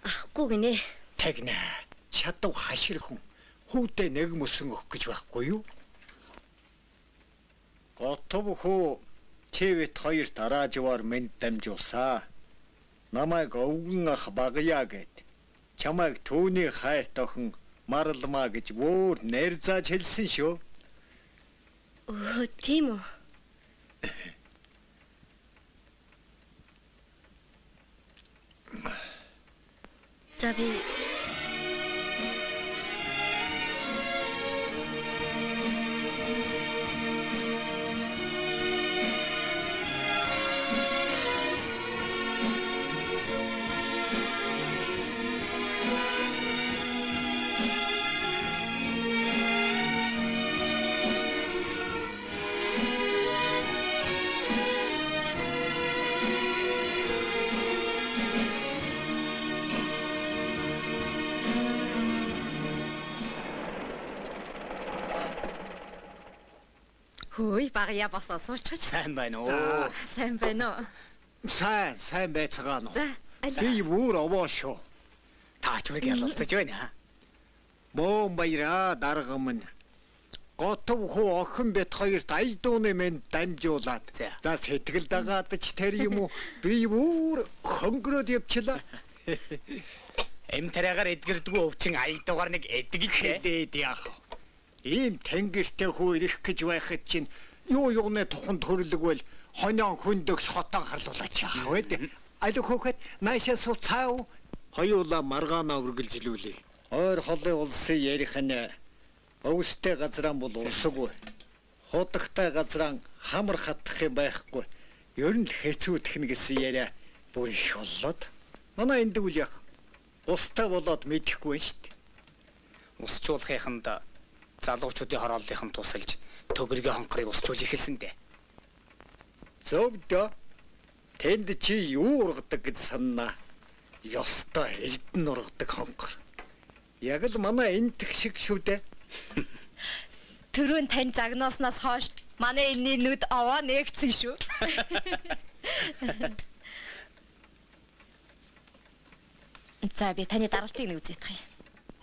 Ахгүй гинэ. Тэгнэ. Шадуу хашир хүн. Хүүдээ нэг мөсөн өгөх гэж байхгүй юу? Готов хөө чивэт хоёр дараажвар мэд дамжуулсаа. Намайг өвгөн ах багяа гэд. Чамайг түүний хайрт охин марлмаа гэж өөр нэр зааж хэлсэн шүү. Тийм үү? За би хөөе багяа босоо суучих. Сайн байна уу? Сайн байна уу? Сайн байцгаа нь. За, Би бүр овоо шүү. Таач мэг ялалцаж байна. Бом баяра дарга минь. Готов хөө охин бит хоёрт ая дууны мэнд дамжуулаад. За сэтгэл дагаад ч тэр юм уу? Би бүр хонгороод явчлаа. Эм тариагаар эдгэрдгүү өвчин ая дугаар нэг эдгэлтэй яах. Ийм тэнгэртэй хүү ирэх гэж байхад чинь юу юуны туханд төрлөгвөл хонион хөндөгс хотон харлуулаач яах вэ? Аль хөөхөд наашаа суцаа хоёулаа маргаанаа үргэлжлүүлээ. Ойр холын улсын ярих нь өвстэй газраан бол улсгүй. Худагтай газраан хамар хатах юм байхгүй. Ер нь л хэцүүдэх нь гэсэн яриа бүр их боллоод. Манай энд үл яах. Устай болоод мэдэхгүй шүү дээ. Усчуулахынд залуучуудын хорооллынхан тусалж төгрөгийн хонхорыг усчуулж эхэлсэн дээ. Зөвдөө тэнд чи юу ургадаг гэж санана. Ёстой эрдэн ургадаг хонхор. Яг л манай энтх шиг шүү дээ. Төрөө тань загнааснаас хойш манай энэний нүд овоо нээгдсэн шүү. За би таны даралтыг нэг үзэх юм.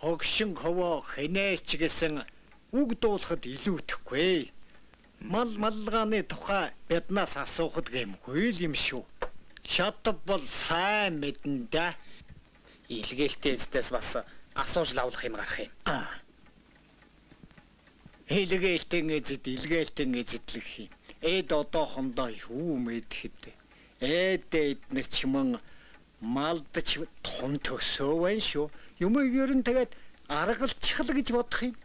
Хогшин ховоо хэнээч гэсэн үг дуулахад илүүдэхгүй. Мал малгааны тухай биднаас асуухад гэмгүй л юм шүү. Шатав бол сайн мэдэн да. Илгээлтэй эцэс бас асууж лавлах юм гарах юм. Илгээлтэн эзэд илгээлтэн эзэдлэх юм. Эд одоохондоо юу мэдхэд. Эд нар ч юм малдч том төсөө байна шүү. Юм ер нь тэгээд аргалчихл гэж бодох юм.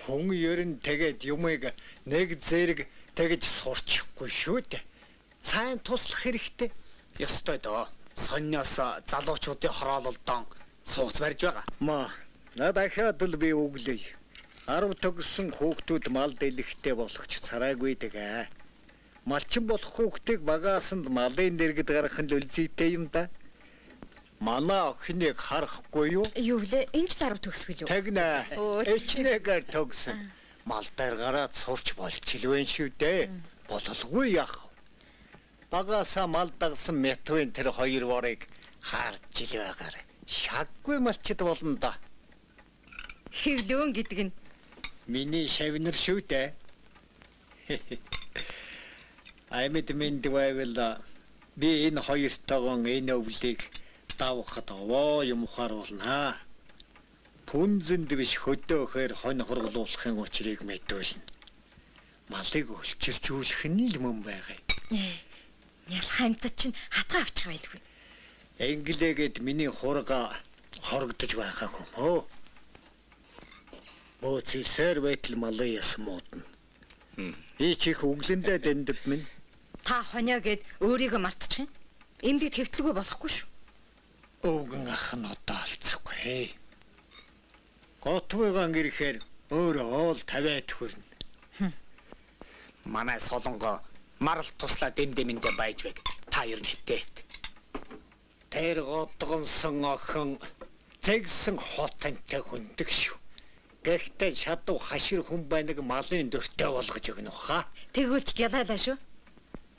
Хүн ер нь тэгээд юмыг нэг зэрэг тэгж сурчихгүй шүү дээ. Сайн туслах хэрэгтэй. Ёстой доо. Сонниос залуучуудын хороололдон сууц барьж байгаа. Ма, надад л би өглөө. 10 төгссөн хүүхдүүд мал дэлгэхтэй болохч цараагүй дэгэ. Малчин болох хүүхдийг багаасанд малын дэргэд гаргах нь үлзийтэй юм да. Манай охиныг харахгүй юу? Юу вэ? Энд л 10 төгсгөл юу? Тэгнэ. Эчнэгээр төгсөн. Мал дээр гараад сурч болчихлвэн шүү дээ. Бололгүй яах. Багаасаа мал дагсан метвэн тэр хоёр борыг харж ил байгаар. Шаггүй малчид болно да. Хэвлөөн гэдэг нь миний шавнар шүү дээ. Аймд минь дэвэл би энэ хоёртойгоо энэ өвлийг давхад овоо юм ухааруулнаа. Пүнзэнд биш хөдөөхөр хонь хургуулахын учрыг мэдүүлнэ. Малыг өлчирчүүлэх нь л мөн байгаа. ялах амьтад чинь хатгаа авчих байлгүй. Инглигээд миний хурга хорогдож байгаа хүмөө. Бөөцсээр байтал малын яс муудна. Ич их өглөндөө дэндв минь. Та хонио гээд өөрийгөө мартчих юм. Эмнэлэг твтлгүй болохгүй шүү. Өвгөн ах нь одоо алцахгүй. Готвыгаан ирэхээр өөрөө оол тавиад хүрнэ. Манай солонго марл туслаа дэндэмэндэ байж байг. Та ер нь хитээ. Тэр годгонсон охин зэгсэн хотонтой хүндэг шүү. Гэхдээ шадуу хашир хүн байныг малын дөртөө болгож өгнө хаа. Тэгвэл ч гялайлаа шүү.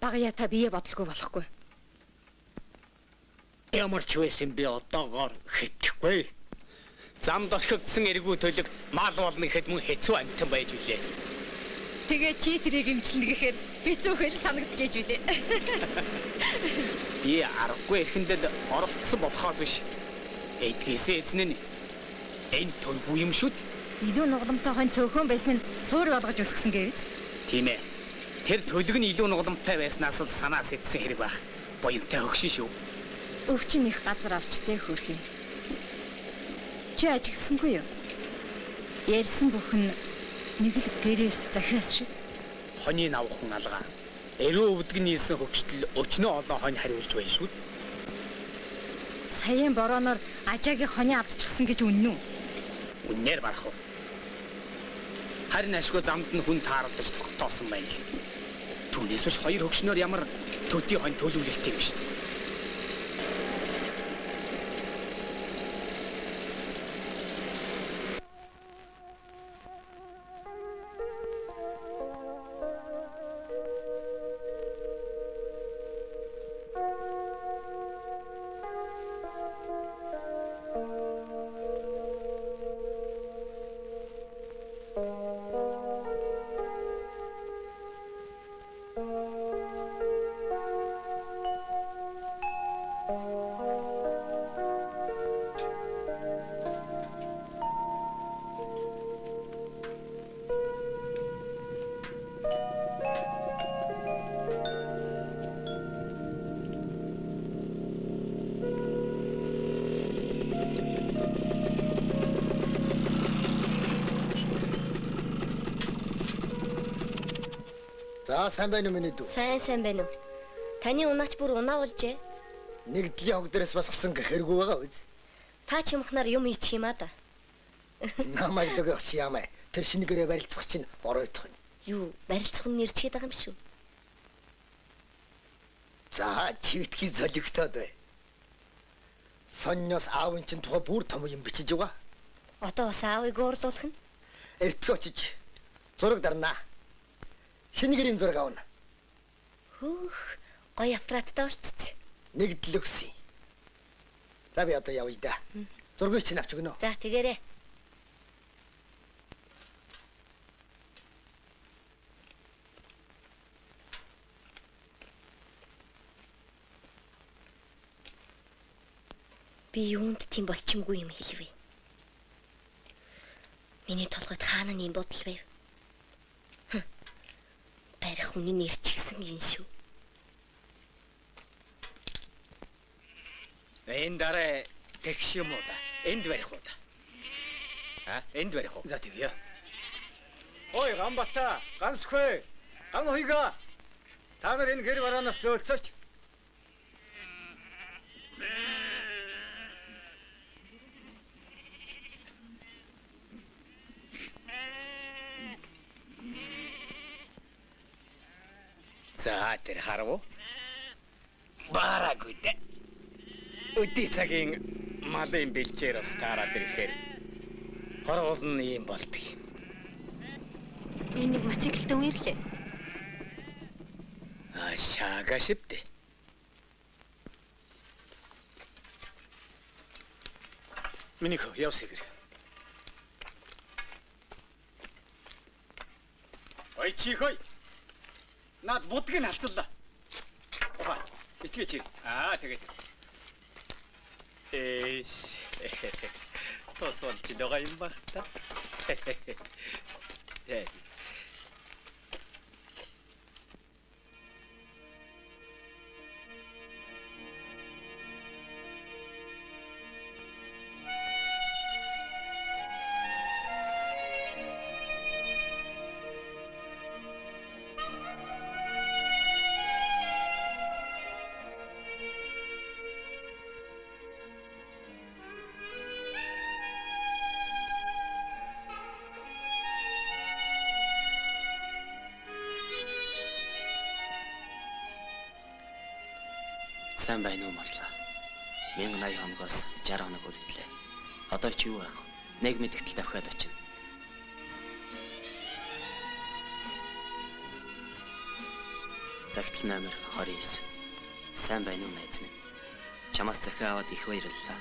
Багая та бие бодлого болохгүй. Ямар ч байсан би одоогоор хэтгэхгүй. Замд орхигдсан эргүү төлөв мал болно гэхэд мөн хэцүү амтан байж үлээ. Тэгээ чи тэрийг имчилнэ гэхээр хэцүү хөл санагдчихэж үлээ. Би аргагүй эрхэндэл оролцсон болохоос биш. Эдгээсээ эзэн нь энэ төргүй юм шүү дээ. Илүү нугламтай хон цөөхөн байсан нь суур болгож өсгсөн гэвч. Тийм ээ. Тэр төлөг нь илүү нугламтай байснаас л санаа сэтсэн хэрэг байх. Буянтай өгшин шүү. Өвчин их газар авчтай хөрхий. Чи ажигсангүй юу? Ярьсан бүхэн нэг л гэрээс захиас шүү. Хоний навхан алгаа. Эрүү өвдөг нийлсэн хөвгчтөл өчнөө олон хонь хариулж байна шүү дээ. Саяын борооноор ажаагийн хоний алдчихсан гэж үнэн үү? Үннээр барах уу? Харин ашгүй замд нь хүн тааралдаж тогтоосон байна л. Түүнээс биш хоёр хөгшнөр ямар төдий хонь төлөвлөлт юм шүү дээ. За сайн байна уу миний дүү? Сайн байна уу. Таны унаач бүр унаа болжээ. Нэг дэлхийн хог дээрээс босгосон гэхэргүй байгаа үз. Та ч юмхнаар юм ичих юм аа да. Намайг дэгэ очи ямаа. Тэр шинэгээрээ барилцах чинь оройтох юм. Юу, барилцах нь нэрчээд байгаа юм шүү. За чивтгий золигтоод бай. Сонноос аавын чинь тухай бүр том юм бичиж байгаа. Одоо бас аавыг уурлуулах нь. Эртгэ очиж зураг дарнаа. Шинэгэрийн зураг авна. Хөөх, гоё аппараттай болчих. Нэг л өгсөн. За би одоо явъя да. Дургүй чинь авч өгнө. За тэгээрээ. Би юунд тийм болчимгүй юм хэлвэ. Миний толгойд хаана нэм бодол байв. Барих хүний нэр ч гэсэн юм шүү. Энэ дараа тэгш юм уу да? Энд барих уу да? Энд барих уу? За тэгье. Ой, Ганбата, Гансхвэ, Ганхойга. Та нар энэ гэр бараанаас зөөлцөж. За тэр харав уу? Баараагүй дээ. Өдий цагийн малын бэлчээр бас таараад ирэхээр хоргол нь юм болдгийг. Энэ нэг мотоциклтэй үерлээ. Шаага шивдэ. Минийх явсаа гэр. Ой чихой. Наад будгийг халталлаа. Ухаа. Итгэ чи. Тэгээд. Тос болж байгаа юм баг та. Сайн байна уу марлаа. 1080 хоногоос 60 хоног үлдлээ. Одоо чи юу байх вэ? Нэг мэдгтэл давхиад очино. Загтал номер 29. Сайн байна уу найз минь? Чамаас захиа аваад их баярлалаа.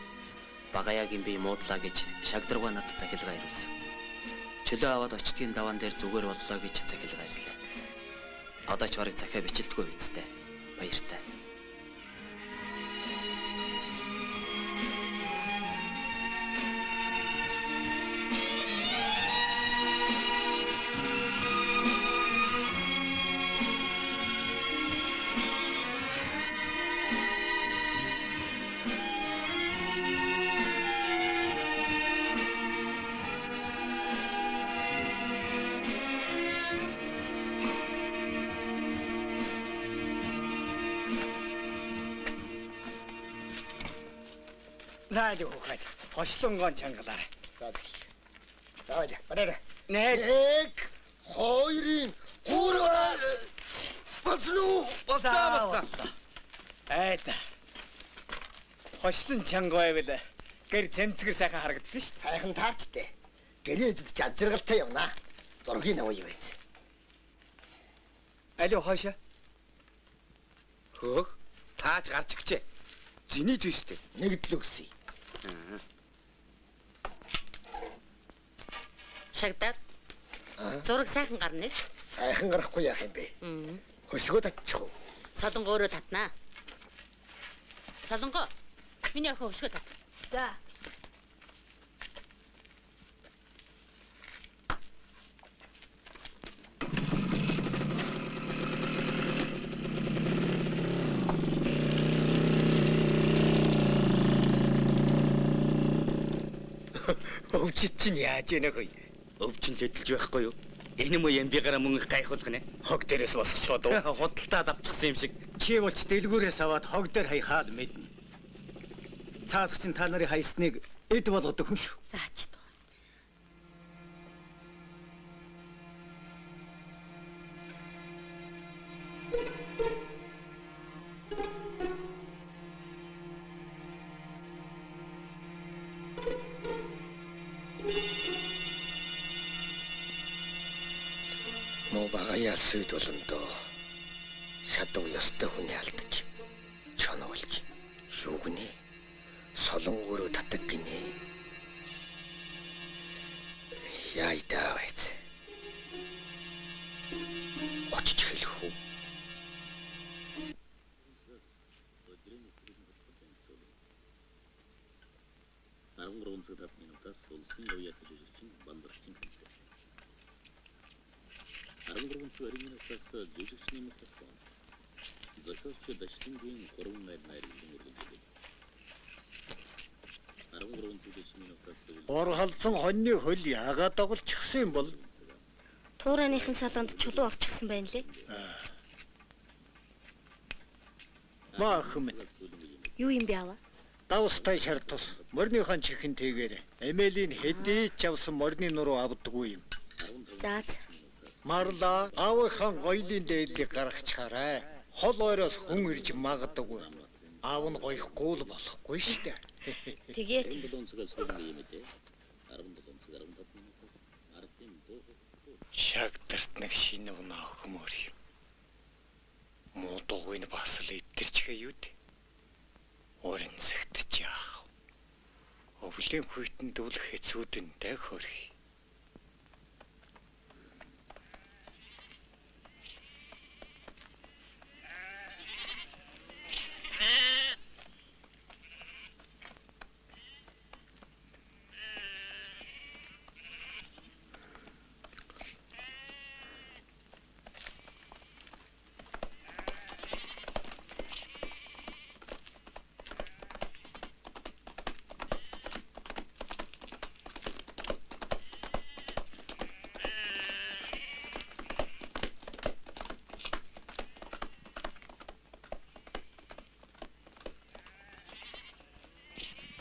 Багаяагийн би муудлаа гэж шагдрууга надад захилгаа ирүүлсэн. Чөлөө аваад очдгийн даваан дээр зүгээр боллоо гэж захилгаа ирлээ. Одоо ч барыг захиа бичилдэггүй үсттэй. Баяртай. Зааль ухаад хослонгон чангалаарай. За баяр. Барай. Нэг 2 3 Бацлуу. босаа. Айта. Хослон чангавайвал гэр цэмцгэр сайхан харагддаг шүү дээ. Сайхан таарчтэй. Гэрээзэд ч ажиргалтай явна. Зургийн аваа юу байц. Алио хойшоо. Хөөх. Тааж гарч өгчээ. Зиний твштэй. Нэгдэл өгсөй. Шагдар. Зураг сайхан гарна ээ. Сайхан гарахгүй яах юм бэ? Хөшгөө татчих уу? Солонго өөрөө татнаа. Солонго. Миний охин хөшгөө тат. За. Өвчт чинь яаж яана хөөе? Өвчин л эдэлж байхгүй юу? Энэ муу ямбигараа мөнгө гайхуулах нэ. Хог дээрээс босчиход уу? Худалдаа давчихсан юм шиг. Чи болч дэлгүүрээс аваад хог дээр хаяхаад мэднэ. Цаадах чинь та нарын хайсныг эд болгодог хүн шүү. За ч тоо. Нуу багаяа сүйд болондоо шадуу ёстой хүний алдаж чоноо болж юу гинэ? олон өөрөө татдаг гинэ. Яа идаа байц. Очиж хэлэх үү? Орхолцсон хоньны хөл яагаад доголчихсан юм бол? Туурааныхын салонд чулуу орчихсон байна лээ. Маахым. Юу юм бэ аваа? Давстай шар тус. Морныхон чихэн тэгээр Эмелийн хэдийч авсан морны нуруу авдаггүй юм. За. Марла аавынхан гоёлын дээдлийг гаргачихаарай. Хол ойроос хүн ирж магадаггүй. Аав нь гоёхгүй л болохгүй штэ. Тэгээд Шагдарт нэг шинэ унаа өхмөр юм. Муу дугуйн бас л идэрчгээ юу дээ. Орон цагтч яах. Өвлийн хүйтэн дүүлэх хэцүүдэнтэй хөрхий.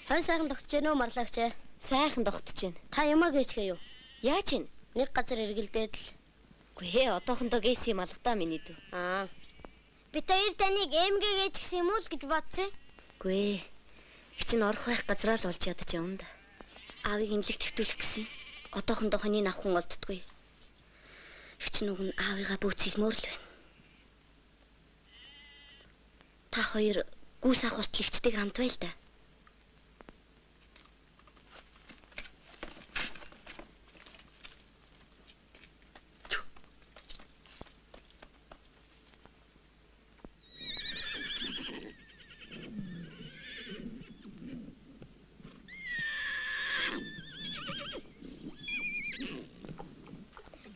Хань сайхан тогтож гэнэ үү марлагч? сайхан тогтож байна. Та юмаа гээчгээ юу? Яаж ийн? Нэг газар эргэлдээд л. Үгүй ээ, одоохондоо гээс юм алга та миний дүү. Би хоёр таныг эмгэгээч гэсэн юм уу л гэж бодсон. Үгүй ээ. Их чинь орох байх газраа л олж ядаж юм да. Аавыг имлэг твтүүлэх гэсэн. Одоохондоо хоньыг авах хүн олддгүй. Их чинь уг нь аавыгаа бөөцөлмөр л байна. Та хоёр гүйс авах болтлагчдыг хамт байл да.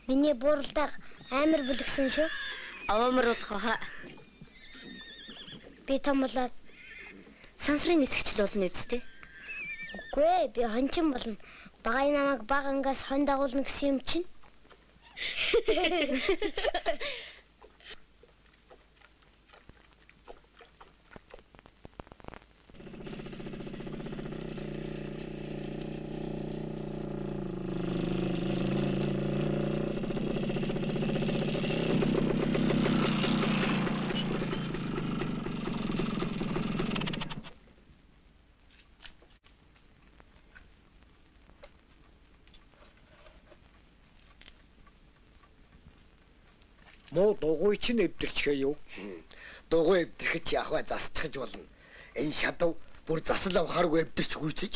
Миний бууралдаг амар бүлгсэн шүү. Аваамар болох хаа. Би том болоод Сансрын нисгчл болно үсттэй. үгүй ээ, би хончин болно. Багай намайг баг ангаас хон дагуулна гэсэн юм чинь. Муу дугуй чинь эвдэрчгээ юу? Дугуй эвдэрч яах вэ? Засчихж болно. Энэ шадав бүр засал авахааргүй эвдэрч гүйцэж.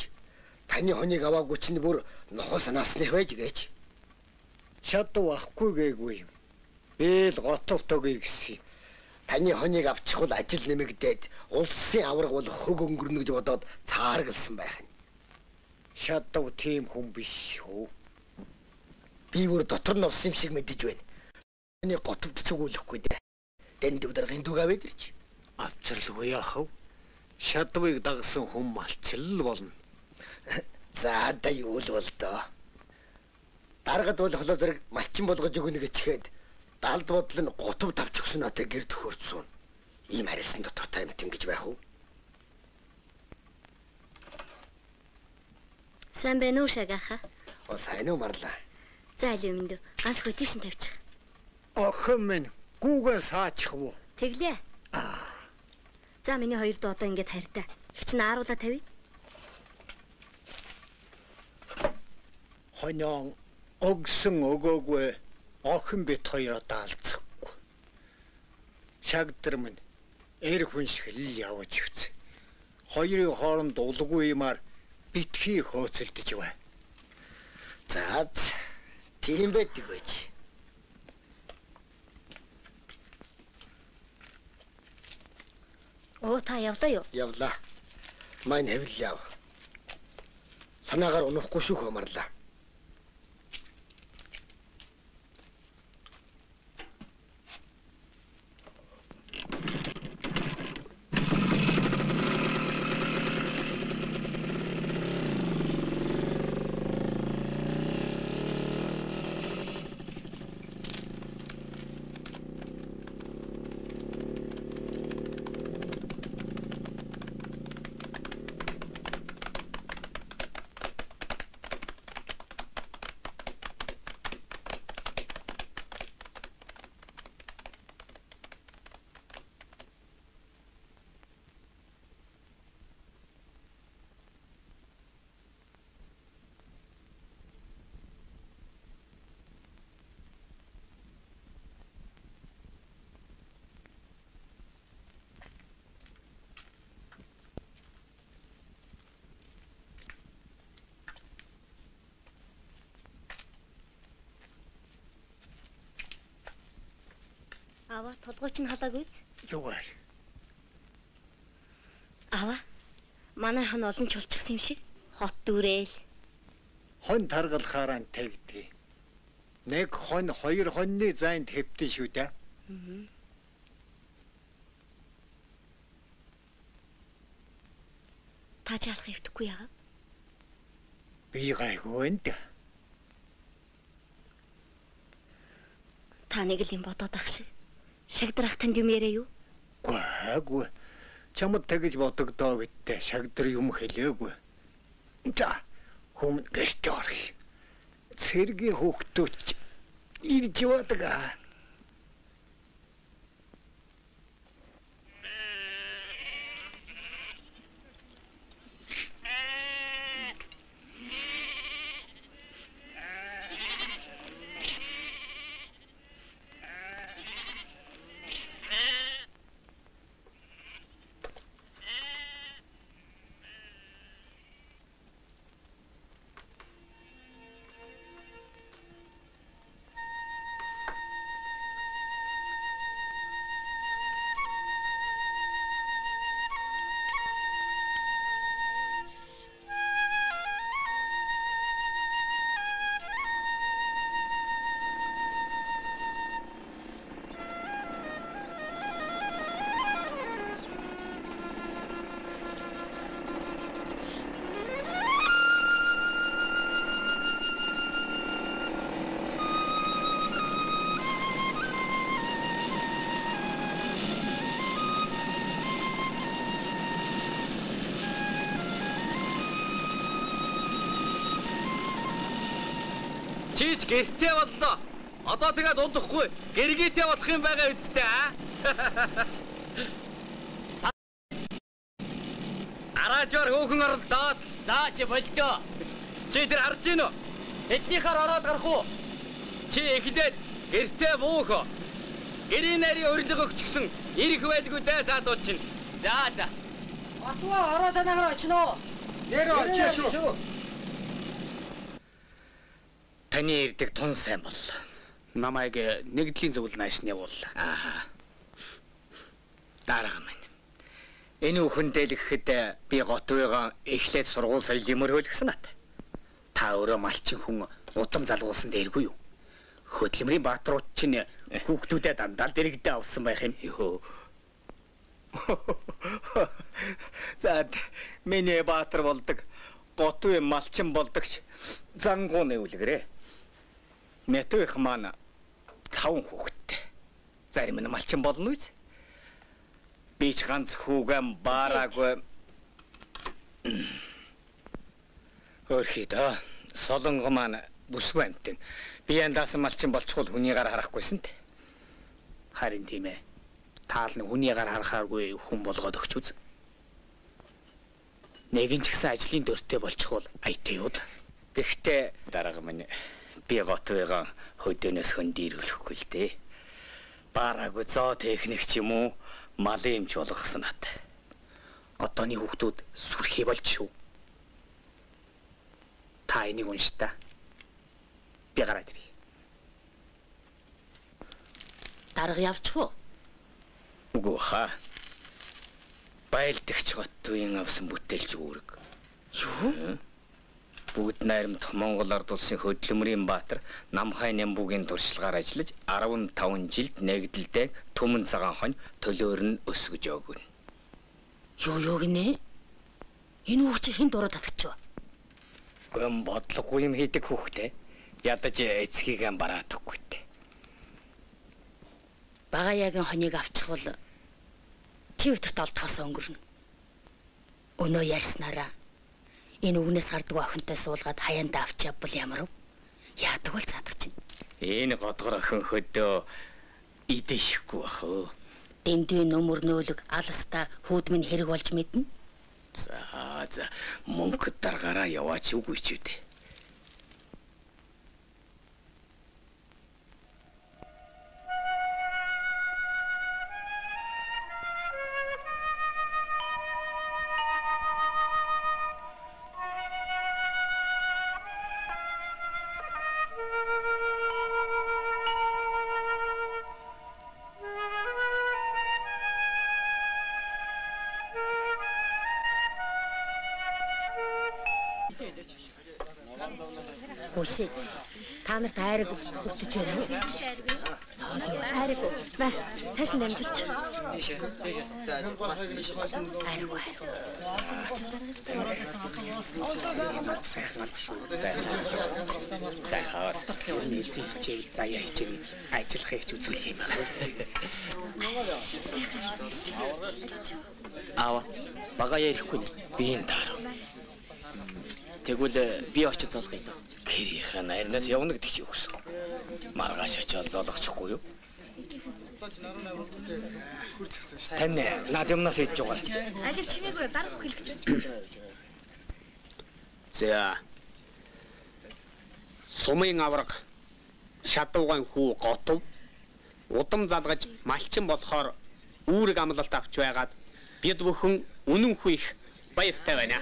Таны хоныг аваагүй чинь бүр нохол санаасных байж гэж. Шадав ахгүй гээгүй юм. Би л готовтойгоо гэсэн. Таны хоныг авчихвал ажил нэмэгдээд улсын авраг бол хөг өнгөрнө гэж бодоод цааргалсан байх нь. Шадав тийм хүн биш шүү. Би бүр дотор нь орсон юм шиг мэдэж байна. Таны готовд цугуулахгүй дээ. Дэнд өдрийн дүг аваад ирч. Авцарлгүй яах вэ? Шадвыг дагсан хүн малчил болно. За да юу л бол доо. Даргад бол холоо зэрэг малчин болгож өгнө гэчихэд далд бодол нь готов тавч өгсөн натаа гэр төхөрцсөн. Ийм харилсан дотор таймт ингэж байх уу? Сайн байна уу шагаха? Сайн уу марлаа. За аль юм дөө. Ганц хөө тийш нь тавьчих. Охин минь гүүгээ саачих уу? Тэглээ. За миний хоёр доо одоо ингэж харьтаа. Их чинь ааруулаа тавь. Хонион огсон өгөөгүй охин бит хоёроо даалцахгүй. Шагдар минь эр хүн шиг л явж үз. хоёрын хооронд улгүй юмар битгий хөөцөлдөж бай. За тийм байдаг байж. Оо та явлаа юу? Явлаа. Мань хэвл яв. Санаагаар унахгүй шүү хэмэрлээ. Аваа толгойч нь халаагүй. Зүгээр. Аваа. Манай хон олон чулчсан юм шиг хот дүрээл. Хон таргалахаараа тэгдэ. Нэг хон хоёр хоньны зайд хэвтэн шүү дээ. Та жаалах хэвдэхгүй яа. Би гайгүй энэ. Та нэг л юм бодоод ах шиг. Шагдрах танд юм яриа юу? Гайгүй. Чамд тэгж бодогдоо гэдтэй шагдар юм хэлээгүй. За хүм гэртээ орох. Цэргийн хүүхдүүч ирж яваадаг. Чиж гэртээ боллоо. Одоо тэгээд удахгүй гэргийтэй болох юм байгаа үсттэй аа. Араажаар хөөхөн оролдоод за чи болдоо. Чи тэр харж гин үү? Эднийхээр ороод гарах уу? Чи эхлээд гэртээ буухо. Гэрийн нарийн урилга өгчихсөн ирэх байлгүй дээ цаадуул чинь. За. Атва ороод анаагаар очно. Нэр очиж шүү. Таны ирдэг тун сайн бол. Намайг нэгдлийн зөвлөл наашны явууллаа. Дараахан маань. Энэ үхэндээ л гэхэд би Готвыгаа эхлээд сургууль соёлын мөрөөлгсөн нат. Та өөрөө малчин хүн удам залгуулсан дээргүй юу? Хөдөлмөрийн баатрууд чинь хүүхдүүдэд дандаа дэрэгдээ авсан байх юм. Йоо. За миний баатар болдог. Готвы малчин болдогч зангууны үлгэрээ. Мэтэх маань 5 хүүхэдтэй. Зарим нь малчин болно үз. Би ч ганц хүүгэн баараагүй. Өөрхийдөө солонго маань бүсгүй амтэн. Би яндаасан малчин болчихвол хүнийгээр харахгүйсэн те. Харин тийм ээ. Таал нь хүнийгээр харахааргүй хүн болгоод өгч үз. Нэгэн ч гэсэн ажлын дөртөө болчихвол аятай юу. Гэхдээ дараахан минь би Готвыгаа хөдөөнөөс хөндийрүүлэхгүй л дээ. Баараагүй зоо техник ч юм уу малын юмч болгосон нат. Одооны хүүхдүүд сүрхий болж шүү. Та энийг унш та. Би гараад ирье. Дарга явчих уу? Үгүй хаа. Байлдагч готвын авсан бүтээлч үүрэг. Юу? Бүгд найрамдах Монгол ард улсын хөдөлмөрийн баатар Намхай Нямбугийн туршлагаар ажиллаж 15 жилд нэгдэлдэг Түмэн цагаан хонь төлөөр нь өсгөж өгнө. Юу гинэ? Энэ хүүхчийн хэн дуруу татчих вэ? Гүн бодлогогүй юм хийдэг хүүхдээ ядаж эцгийг бараадаггүй дээ. Багаяагийн хоньыг авчихвал чи өдөрт олдохоос өнгөрнө. Өнөө ярьснараа энэ үгнээс гардаг охинтой суулгаад хаяанда авч явбал ямар вэ? Яадаг бол цаадах чинь. Энэ годгор охин хөдөө идэшгүй бах өө. Дэндүү нөмөр нөөлөг алста хүүдмэн хэрэг болж мэднэ. За мөнгө даргаараа яваач үгүй ч үдэ. Хөөсэй. Та нарт айраг өгдөж байна уу? Айраг. Ба, тааш нь дамжуулч. Сайхан. Нийцээ хичээл заяа хичээл ажиллахыг ч үзүүлэх юм байна. Аава. Багаяа ирэхгүй нэ. Би энэ дараа. Тэгвэл би очиж золгоё доо. Гэрийнхээ найрнаас явна гэдэг чи юу гэсэн? Маргааш очиод золгочихгүй юу? Тань над юмнаас идэж байгаа. Алив чимээгүй дарга хэлэх гэж. За. Сумын авраг шадууган хүү готов удам залгаж малчин болохоор үүрэг амлалт авч байгаад бид бүхэн үнэн хүү их баяртай байна.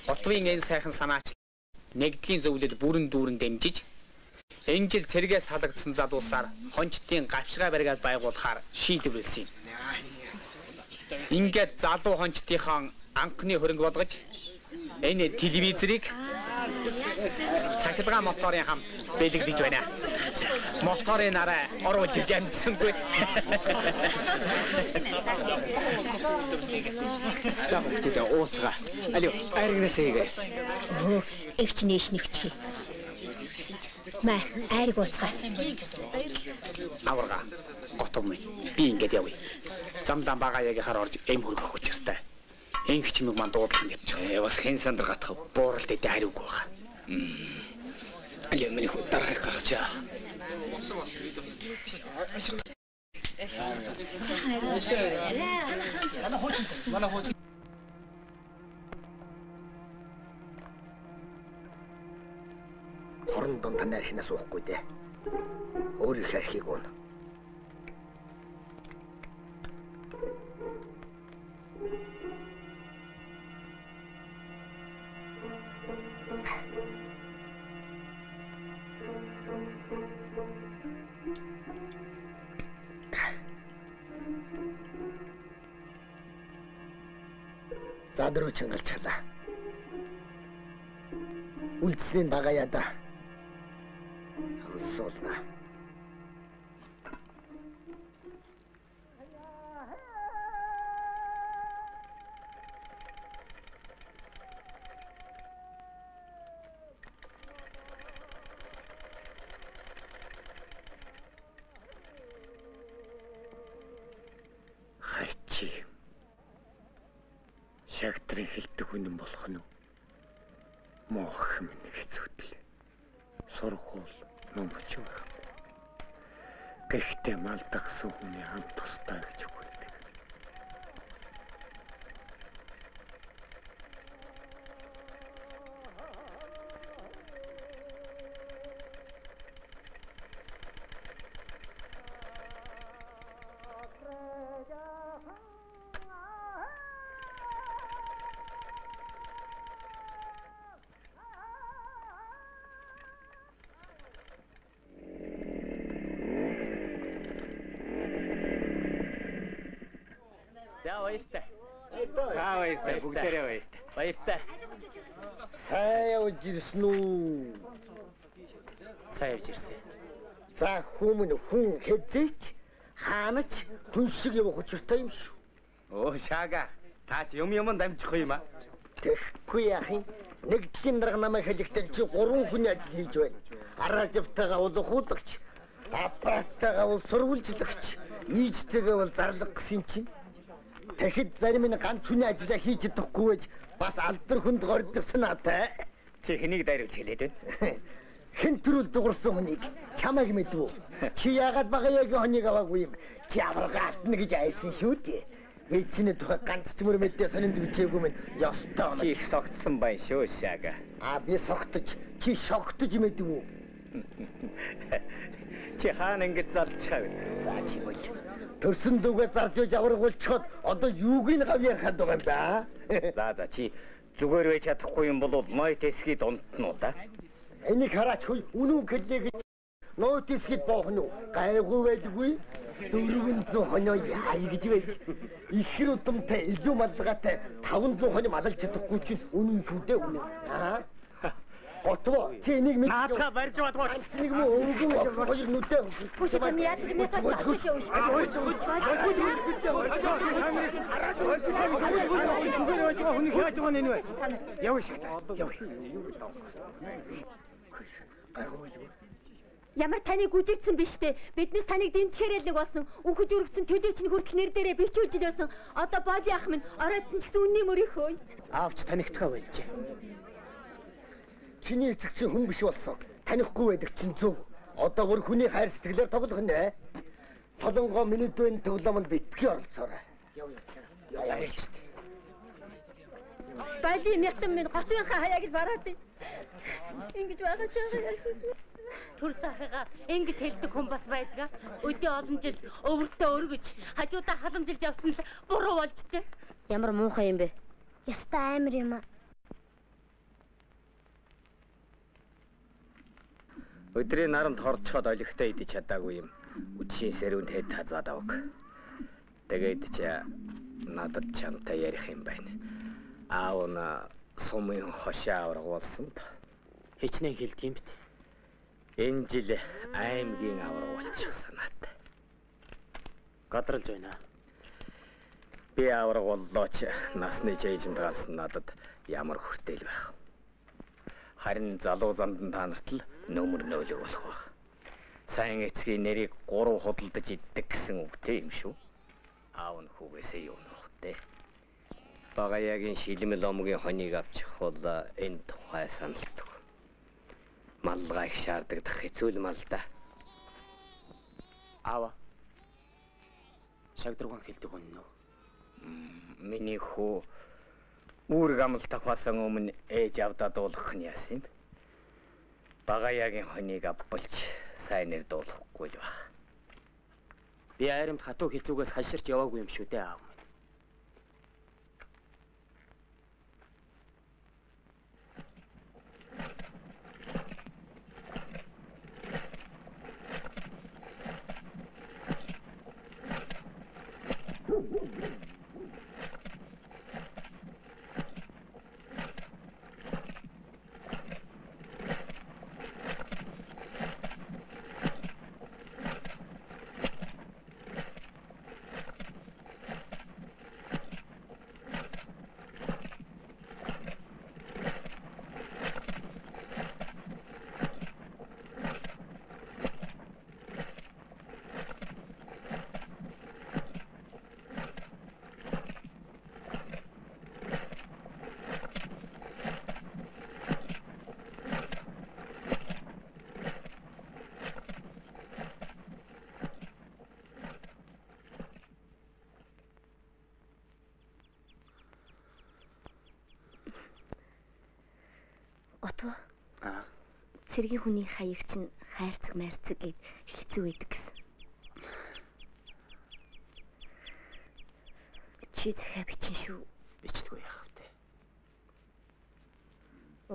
Готвын энэ сайхан санаач нэгдлийн зөвлөд бүрэн дүүрэн дэмжиж энэ жил цэргээс халагдсан залуусаар хончтын гавшгаа бариад байгуулахаар шийдвэрлсэн. Ингээд залуу хончтынхаа анхны хөрөнгө болгож энэ телевизрийг цахилгаан моторын хамт бэлэгдэж байна. Моторын арай оруулж ирж амжсангүй. За бүгдээ уусгаа. Алив, айргнаас хийгээ. Эгч нээш нэгчхий. Маа, айрг ууцгаа. Аварга. Готов минь. Би ингээд явъя. Замдаа багаяагийнхаар орж эм хөргөх учиртай. Энгч чимэг манд дуудлан явчихсан. Бас хэн сандар гатах буурал дэдэ хариугүй байгаа. Алив миний хүү дарахыг гаргачаа. Хорон донд танаар хинаас уухгүй дээ. Өөрийнхөө архийг уuna. За дөрөв чангалчлаа. Үлдсний багаяада. Амсуулна. Хайчи. Шагтрын хэлдэг хүн болох нь моох юм нэг хэцүүтэл. Сургуул номч байхгүй. Гэхдээ малдагсан хүний хамт тустай гэж үгүйдэг. баяртай. Баяртай. Бүгдээрээ баяртай. Баяртай. Сайн явж ирсэн үү? Сайн явж ирсэн. За хүн хэзээч хаанач хүн шиг явах учиртай юм шүү. Оо шаага. Та ч юм дамжих юм аа. Тэгэхгүй яах юм? Нэгдлийн дарга намайг хэлэхдээ чи 3 хүний ажил хийж байна. Араажвтайгаа бол хуулагч, аппараттайгаа бол сурвалжлагч, ийжтэйгээ бол зарлаг гэсэн юм чинь. Тэгэхэд зарим нь ганц хүний ажиллаа хийж чадахгүй байж бас алдар хүнд гордсон надаа. Чи хэнийг дайруулж хэлээд байна? Хэн төрөл дуурсан хүнийг чамайг мэдв үү? Чи яагаад багаягийн хүнийг аваагүй юм? Чи аварга алтна гэж айсан шүү дээ. Би чиний тухай ганц ч мөр мэдээ сонинд бичээгүй минь ёстой. Чи их согтсон байна шүү шаага. Би согтож, чи шогтож мэдв үү? Чи хаана ингэж залчихаа вэ? За чи бол төрсөн дүүгээ зарж үж аврагуулчиход одоо юуг ин гав ярахад байгаа юм да? За чи зүгээр байж чадахгүй юм бол нойтесгий дундтнуу да. Энийг хараач хөө үнэн гэлээ гэж нойтесгид боох нь гайгүй байдгүй. 400 хоноо яа гэж байж ихэр удамтай илүү малгайтай 500 хоноо малж чадахгүй чинь үнэн шүү дээ үнэн. Готов. Чи энийг мэдээ. Наатаа барьж бадгооч. Энийг мөн өнгөн хоёр нүдээ. Бүш юм яа тийм яа таач шүү. Ямар таныг гүжирсэн биш үү? Биднес таныг дэмжихээрэл нэг болсон. Үхэж өргөсөн төдөөчний хүртэх нэр дээрээ бичүүлж байсан. Одоо боли ах минь ороодсон ч гэсэн үнний мөрийнхөө. Аавч танигтгаа байлжээ. Чиний эцэг чинь хүн биш болсон. Танихгүй байдаг чинь зөв. Одоо бүр хүний хайр сэтгэлээр тоглох нэ. Солонгоо миний дүүн тоглоомд битгий оролцоорой. Яа. Бали мятан минь готынхаа хаяаг л бараад. Ингэж байгаа ч яашгүй. Түр сахигаа ингэж хэлдэг хүн бас байдаг. Өдөө олон жил өвөртөө өргөж, хажуудаа халамжилж явсан л буруу болж тээ. Ямар муухай юм бэ? Яста амар юм аа. Өдрийн наранд хорцоход олигтой идэж чадаагүй юм. Үдшийн сэрүүнд хэд хазаад авах. Тэгээд ч надад чамтай ярих юм байна. Аав нь сумын хошоо аврагуулсан. Хичнээн хэлдэг юм бит. Энэ жил аймгийн аврагуулчих санаатай. Гадралж байна. Би аврагууллооч насны чэйжэнд гарсан надад ямар хүртэл байх. Харин залуу зандан та нарт л нөмөр нөөлөг болох байх. Сайн эцгийн нэрийг 3 худалдаж иддэг гэсэн үгтэй юм шүү. Аав нь хүүгээсээ юу нөхтэй. Багаягийн шилмэл омгийн хоныг авчих бол энэ тухай саналдаг. Малгай шаардагдах хэцүү мал да. Аава. Шагдруугаан хэлдэг хүн нөө. Миний хүү үүрэг амлалтах басан өмнө ээж авдаа дуулах нь яасан юм? Багаягийн хоныг авбалч сайн нэр дуулахгүй л баг. Би айрамд хатуу хэцүүгээс хаширч яваагүй юм шүү дээ аав. Отво. Цэргийн хүний хаяг чинь хайрцаг майрцаг гэд хэцүү байдаг гэсэн. Чи захаа бичин шүү. Бичлгүй яах вэ?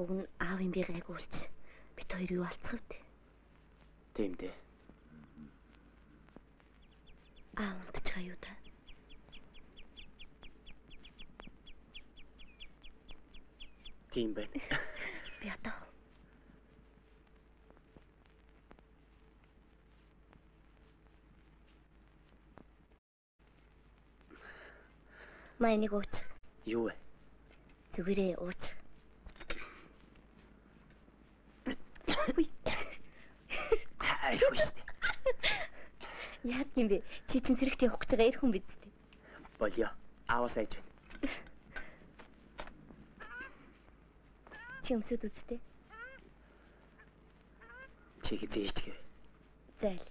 Уг нь аавын би гайгуулж бит хоёр юу алцгав дээ. Тийм дээ. Аав унтчихаа юу та? Тийм байна. Би одоо Майныг ууч. Юу вэ? Зүгээрээ ууч. Айгүй шүү. Яг юм бэ? Чи чинь зэрэгт явах гэж байгаа эр хүн биз дээ. Болё. Аавас айж байна. Чи өмсөд үзтээ. Чи хизээч гээ. Зайл.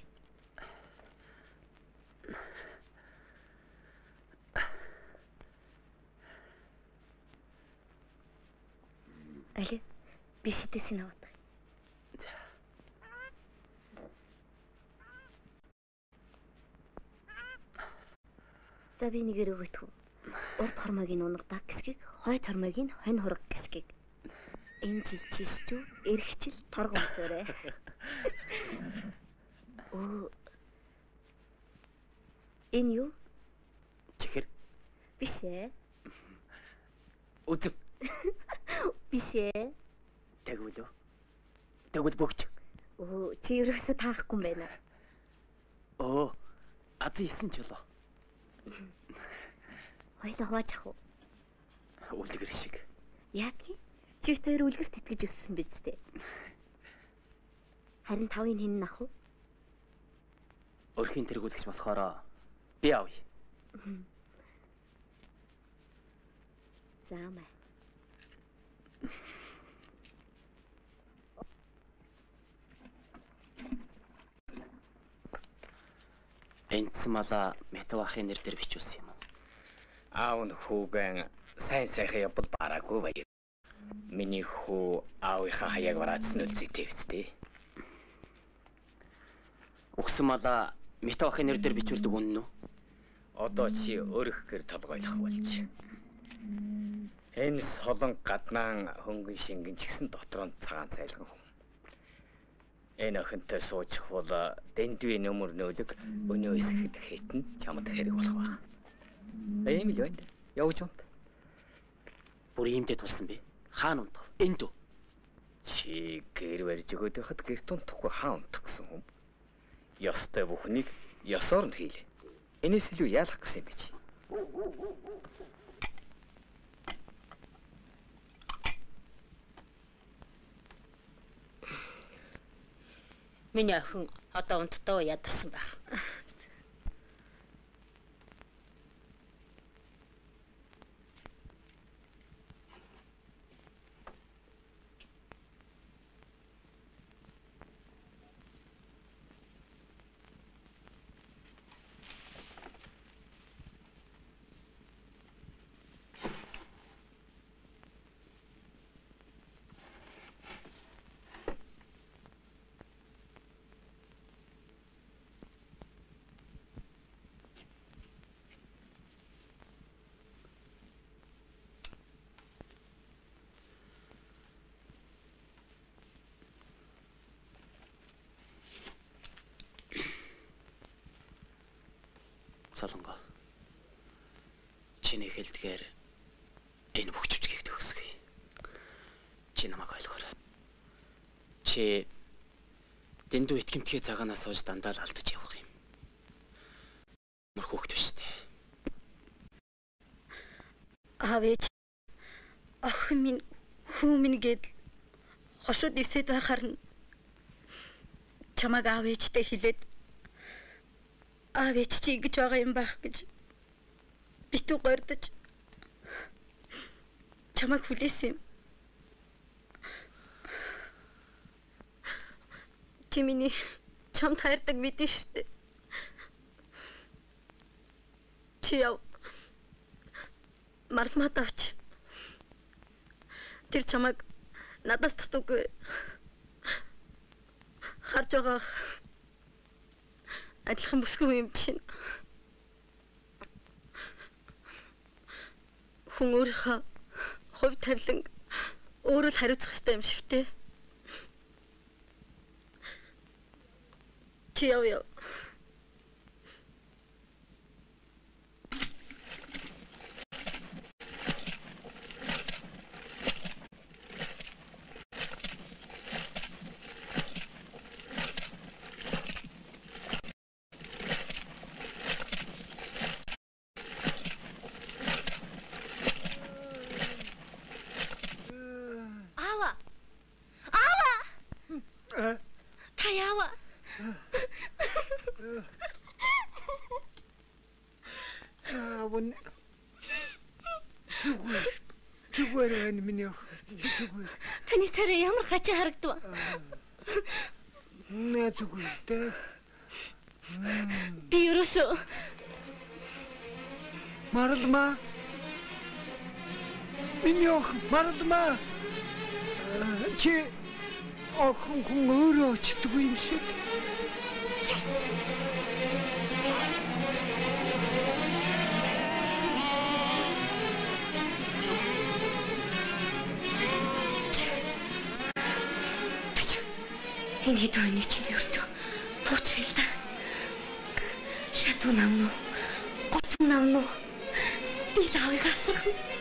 Али, би шидэсин аваад. За би нэгээр өгөтгөө. Урд хормогийн унгадаг гисгийг, хойд хормогийн хонь хураг гисгийг. Энэ жил чишчүү, эргэжил торгон өсөөрэй. Оо. Энэ юу? Чихэр. Биш ээ. Үзв. Биш ээ. Тэгвэл үү? Тэгвэл бөгч. Оо, чи ерөөсөө таахгүй юм байна. Оо. Ази 9 ч болоо. Хоёлоо хувааж ах уу? Үлгэр шиг. Яг юм. Чи хоёр үлгэрт итгэж өссөн биз дээ. Харин 5-ын хин нь ах уу? Өрхийн тэргүүлэгч болохоор би авъя. Заамаа. Энц мала метавахын нэр дээр бичүүлсэн юм уу? Аав нь хүүгэн сайн сайхан явбал бараагүй баяр. Миний хүү аавынхаа хаяг вараадсан үлзийтэй биз. Өгсөн мала метавахын нэр дээр бичүүлдэг үнэн үү? Одоо чи өөрөх гэр толгойлох болж. Энэ солон гаднаан хөнгөн шингэн ч гэсэн дотор нь цагаан цайлган хүн. Энэ охинтой суучих бол дэндвийн нөмөр нөөлөг өнөө эсгэхэд хитэн чамд хэрэг болох байх. Ийм л байна. Явж унт. Бүр иймдээ туссан би. Хаана унтах? Энд үү? Чи гэр барьж өгөөд байхад гэрт унтахгүй хаа унтах гэсэн юм. Ёстой бүхнийг ёсоор нь хийлээ. Энэс илүү яалах гэсэн юм бэ чи? Миний охин одоо унтдоо ядарсан байх. Солонго. Чиний хэлдгээр энэ бүх жүжигийг төгсгөе. Чи намайг ойлгоорой. Чи дэндүү итгэмтгий цагаанаас сууж дандаа л алдаж явах юм. Мөр хөөхт биш үү? Аав ээж охин минь хүү минь гээд хошууд ивсэд байхаар нь чамайг аав ээжтэй хэлээд аав ээж чи ингэж байгаа юм байх гэж битүү гордож чамайг хүлээсэн юм. Чи миний чамд хайрдаг мэдэн штэ. Чи яв Марламад авч тэр чамайг надаас дутуугүй харж байгаа адилхан бүсгүй юм чинь. Хүн өөрийнхөө хувь тавилан өөрөө л хариуцах хэрэгтэй юм шиг те. Чи яв. яава. Аавн. Зүгээр энэ миний ах. Зүгээр. Таны царай ямар хачаа харагдав? Наа зүгээр дээ. Би ерөөсөө Маралма. Миний ах маралма. Чи охин хүн өөрөө очдгүй юм шиг. энэ хэд оны чинь өртөө пуучрал та. Шатуу нам уу? Готун нам уу? Би лавыг асах.